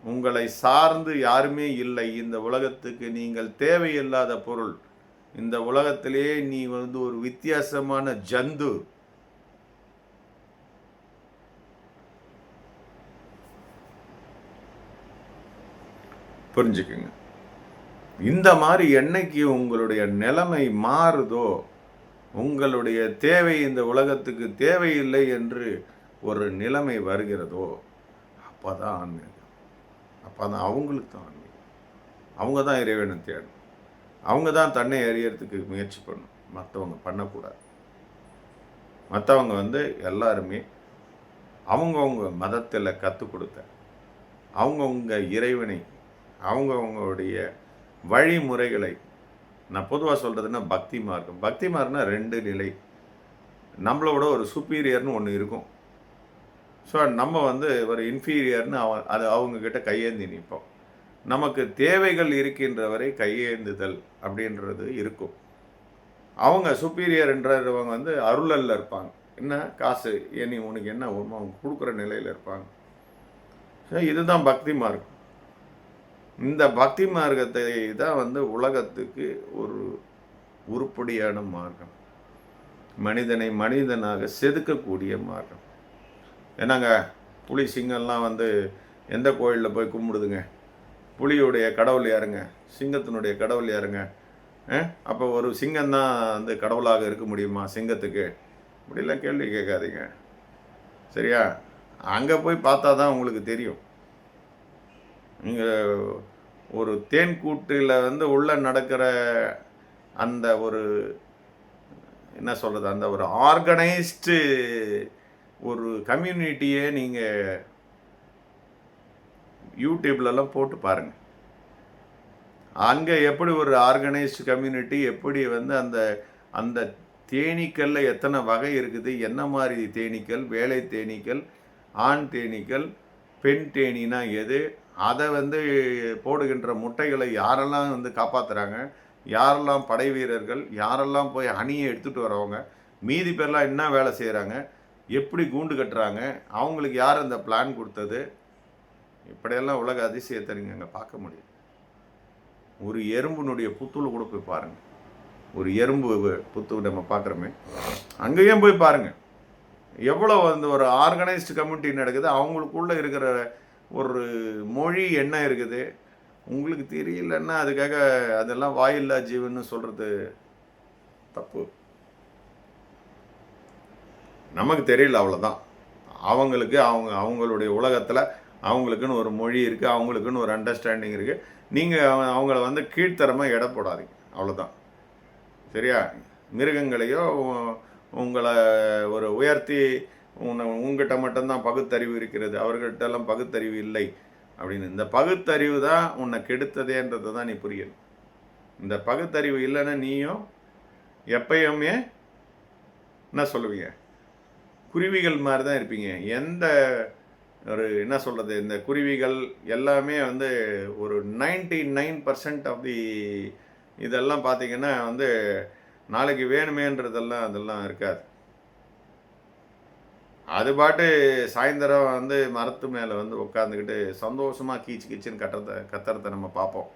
உங்களை சார்ந்து யாருமே இல்லை, இந்த உலகத்துக்கு நீங்கள் தேவையில்லாத பொருள், இந்த உலகத்திலே நீ ஒரு வித்தியாசமான ஜந்து, புரிஞ்சுக்குங்க. இந்த மாதிரி என்னைக்கு உங்களுடைய நிலைமை மாறுதோ, உங்களுடைய தேவை இந்த உலகத்துக்கு தேவையில்லை என்று ஒரு நிலைமை வருகிறதோ, அப்போ தான் ஆன்மீகம். அப்போ தான் அவங்களுக்கு தான் ஆன்மீகம். அவங்க தான் இறைவனை தேடணும். அவங்க தான் தன்னை அறியறதுக்கு முயற்சி பண்ணணும். மற்றவங்க பண்ணக்கூடாது. மற்றவங்க எல்லாருமே அவங்கவுங்க மதத்தில் கற்றுக் கொடுத்த அவங்கவுங்க இறைவனை, அவங்கவுங்களுடைய வழிமுறைகளை, நான் பொதுவாக சொல்கிறதுன்னா பக்தி மார்க்கம். பக்தி மார்க்கம்னா 2 நிலை. நம்மளோட ஒரு சுப்பீரியர்னு ஒன்று இருக்கும். ஸோ நம்ம ஒரு இன்ஃபீரியர்னு அது அவங்கக்கிட்ட கையேந்தி நிற்போம். நமக்கு தேவைகள் இருக்கின்றவரை கையேந்துதல் அப்படின்றது இருக்கும். அவங்க சுப்பீரியர்ன்றவங்க அருளல்ல இருப்பாங்க. என்ன காசு நீ உனக்கு என்ன அவங்க கொடுக்குற நிலையில் இருப்பாங்க. ஸோ இதுதான் பக்தி மார்க்கம். இந்த பக்தி மார்க்கத்தை தான் உலகத்துக்கு ஒரு உருப்படியான மார்க்கம். மனிதனை மனிதனாக செதுக்கக்கூடிய மார்க்கம். என்னங்க புலி சிங்கம்லாம் எந்த கோயிலில் போய் கும்பிடுதுங்க? புலியுடைய கடவுள் யாருங்க? சிங்கத்தினுடைய கடவுள் யாருங்க? அப்போ ஒரு சிங்கம்தான் கடவுளாக இருக்க முடியுமா சிங்கத்துக்கு? இப்படிலாம் கேள்வி கேட்காதீங்க. சரியா? அங்கே போய் பார்த்தா தான் உங்களுக்கு தெரியும். நீங்கள் ஒரு தேன் கூட்டில் உள்ளே நடக்கிற அந்த ஒரு என்ன சொல்கிறது, அந்த ஒரு ஆர்கனைஸ்டு ஒரு கம்யூனிட்டியை நீங்கள் யூடியூப்லலாம் போட்டு பாருங்கள். அங்கே எப்படி ஒரு ஆர்கனைஸ்டு கம்யூனிட்டி, எப்படி அந்த அந்த தேனீக்களில் எத்தனை வகை இருக்குது, என்ன மாதிரி தேனீக்கள், வேலை தேனீக்கள், ஆண் தேனீக்கள், பெண் தேனீனா எது, அதை போடுகின்ற முட்டைகளை யாரெல்லாம் காப்பாற்றுறாங்க, யாரெல்லாம் படை வீரர்கள், யாரெல்லாம் போய் அணியை எடுத்துகிட்டு வரவங்க, மீதி பேர்லாம் என்ன வேலை செய்கிறாங்க, எப்படி கூண்டு கட்டுறாங்க, அவங்களுக்கு யார் அந்த பிளான் கொடுத்தது, இப்படியெல்லாம் உலக அதிசயத்தை நீங்கள் அங்கே பார்க்க முடியும். ஒரு எறும்புனுடைய புத்தூள் கூட போய் பாருங்கள். ஒரு எறும்பு புத்து நம்ம பார்க்குறோமே, அங்கேயும் போய் பாருங்கள். எவ்வளோ ஒரு ஆர்கனைஸ்டு கம்யூனிட்டி நடக்குது, அவங்களுக்குள்ளே இருக்கிற ஒரு மொழி என்ன இருக்குது உங்களுக்கு தெரியலன்னா அதுக்காக அதெல்லாம் வாயில்லா ஜீவன்னு சொல்கிறது தப்பு. நமக்கு தெரியல, அவ்வளோதான். அவங்களுக்கு அவங்களுடைய உலகத்தில் அவங்களுக்குன்னு ஒரு மொழி இருக்குது, அவங்களுக்குன்னு ஒரு அண்டர்ஸ்டாண்டிங் இருக்குது. நீங்கள் அவங்கள வந்து கீழ்த்தரமாக எடை போடாதீங்க, அவ்வளோதான். சரியா? மிருகங்களையோ உங்களை ஒரு உயர்த்தி உங்ககிட்ட மட்டும்தான் பகுத்தறிவு இருக்கிறது, அவர்கிட்டலாம் பகுத்தறிவு இல்லை அப்படின்னு. இந்த பகுத்தறிவு தான் உன்னை கெடுத்ததேன்றதை தான் நீ புரியணும். இந்த பகுத்தறிவு இல்லைன்னா நீயும் எப்பயுமே என்ன சொல்லுவீங்க, குருவிகள் மாதிரி தான் இருப்பீங்க. எந்த ஒரு என்ன சொல்கிறது, இந்த குருவிகள் எல்லாமே வந்து ஒரு 99% ஆஃப் தி இதெல்லாம் பார்த்தீங்கன்னா வந்து நாளைக்கு வேணுமேன்றதெல்லாம் அதெல்லாம் இருக்காது. அது பாட்டு சாயந்தரம் வந்து மரத்து மேலே வந்து உட்காந்துக்கிட்டு சந்தோஷமாக கீச்சு கீச்சுன்னு கத்துறத நம்ம பார்ப்போம்.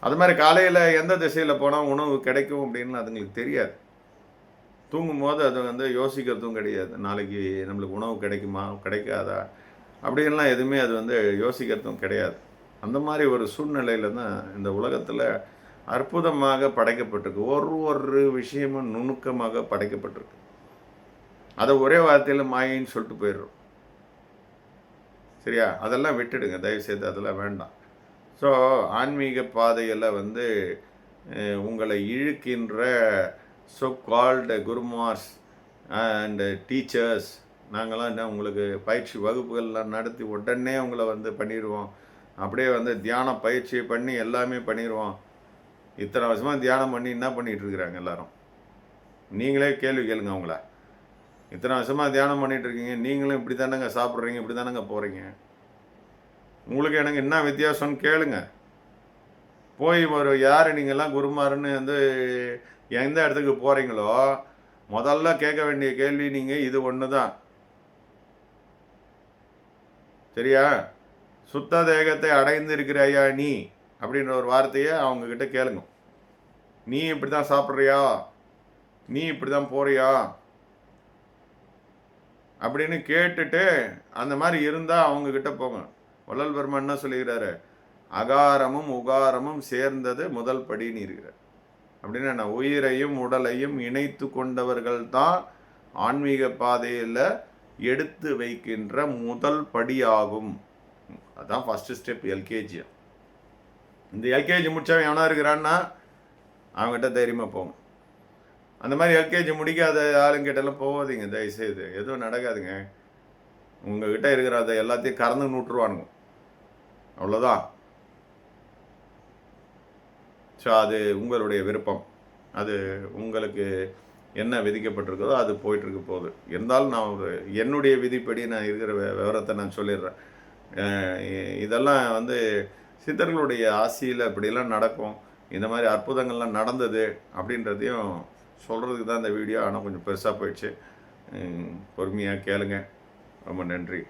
அது மாதிரி காலையில் எந்த திசையில் போனால் உணவு கிடைக்கும் அப்படின்னு அதுங்களுக்கு தெரியாது. தூங்கும்போது அது வந்து யோசிக்கிறதும் கிடையாது, நாளைக்கு நம்மளுக்கு உணவு கிடைக்குமா கிடைக்காதா அப்படின்லாம் எதுவுமே அது வந்து யோசிக்கிறதும் கிடையாது. அந்த மாதிரி ஒரு சூழ்நிலையில் தான் இந்த உலகத்தில் அற்புதமாக படைக்கப்பட்டிருக்கு. ஒரு விஷயமும் நுணுக்கமாக படைக்கப்பட்டிருக்கு. அதை ஒரே வார்த்தையில் மாயின்னு சொல்லிட்டு போயிடுறோம். சரியா? அதெல்லாம் விட்டுடுங்க தயவுசெய்து, அதெல்லாம் வேண்டாம். ஸோ ஆன்மீக பாதையில் வந்து உங்களை இழுக்கின்ற so called kurmas and teachers, நாங்களாம் என்ன உங்களுக்கு பயிற்சி வகுப்புகள்லாம் நடத்தி உடனே உங்களை வந்து பண்ணிடுவோம், அப்படியே வந்து தியான பயிற்சி பண்ணி எல்லாமே பண்ணிடுவோம். இத்தனை வருஷமாக தியானம் பண்ணி என்ன பண்ணிகிட்டு இருக்கிறாங்க எல்லாரும்? நீங்களே கேள்வி கேளுங்க அவங்கள. இத்தனை வருஷமாக தியானம் பண்ணிகிட்ருக்கீங்க, நீங்களும் இப்படி தானேங்க சாப்பிட்றீங்க, இப்படி தானேங்க போகிறீங்க, உங்களுக்கு எனக்கு என்ன வித்தியாசம்னு கேளுங்க. போய் ஒரு யார் நீங்கள்லாம் குருமாருன்னு வந்து எந்த இடத்துக்கு போகிறீங்களோ முதல்ல கேட்க வேண்டிய கேள்வி நீங்கள் இது ஒன்று தான். சரியா? சுத்த தேகத்தை அடைந்திருக்கிறாயா நீ அப்படின்ற ஒரு வார்த்தையை அவங்கக்கிட்ட கேளுங்க. நீ இப்படி தான் சாப்பிட்றியா, நீ இப்படி தான் போறியா அப்படின்னு கேட்டுட்டு அந்த மாதிரி இருந்தால் அவங்கக்கிட்ட போங்க. வள்ளல் பெருமான் என்ன சொல்லுகிறாரு, அகாரமும் உகாரமும் சேர்ந்தது முதல் படின்னு இருக்கிறார். அப்படின்னா நான் உயிரையும் உடலையும் இணைத்து கொண்டவர்கள் தான் ஆன்மீக பாதையில் எடுத்து வைக்கின்ற முதல் படியாகும். அதுதான் ஃபஸ்ட்டு ஸ்டெப், எல்கேஜி. இந்த எல்கேஜி முடித்தவன் எவனா இருக்கிறான்னா அவங்ககிட்ட தைரியமாக போங்க. அந்த மாதிரி எல்கேஜி முடிக்காத ஆளுங்கிட்டலாம் போகாதீங்க தயவுசெய்து, எதுவும் நடக்காதுங்க. உங்ககிட்ட இருக்கிற அதை எல்லாத்தையும் கறந்து நூற்றுவானுங்க, அவ்வளோதான். ஸோ அது உங்களுடைய விருப்பம், அது உங்களுக்கு என்ன விதிக்கப்பட்டிருக்கதோ அது போயிட்டுருக்கு போகுது. இருந்தாலும் நான் என்னுடைய விதிப்படி நான் இருக்கிற விவரத்தை நான் சொல்லிடுறேன். இதெல்லாம் வந்து சித்தர்களுடைய ஆசியில் இப்படிலாம் நடக்கும், இந்த மாதிரி அற்புதங்கள்லாம் நடந்தது அப்படின்றதையும் சொல்கிறதுக்கு தான் இந்த வீடியோ. ஆனால் கொஞ்சம் பெருசாக போயிடுச்சு, பொறுமையாக கேளுங்க. ரொம்ப நன்றி.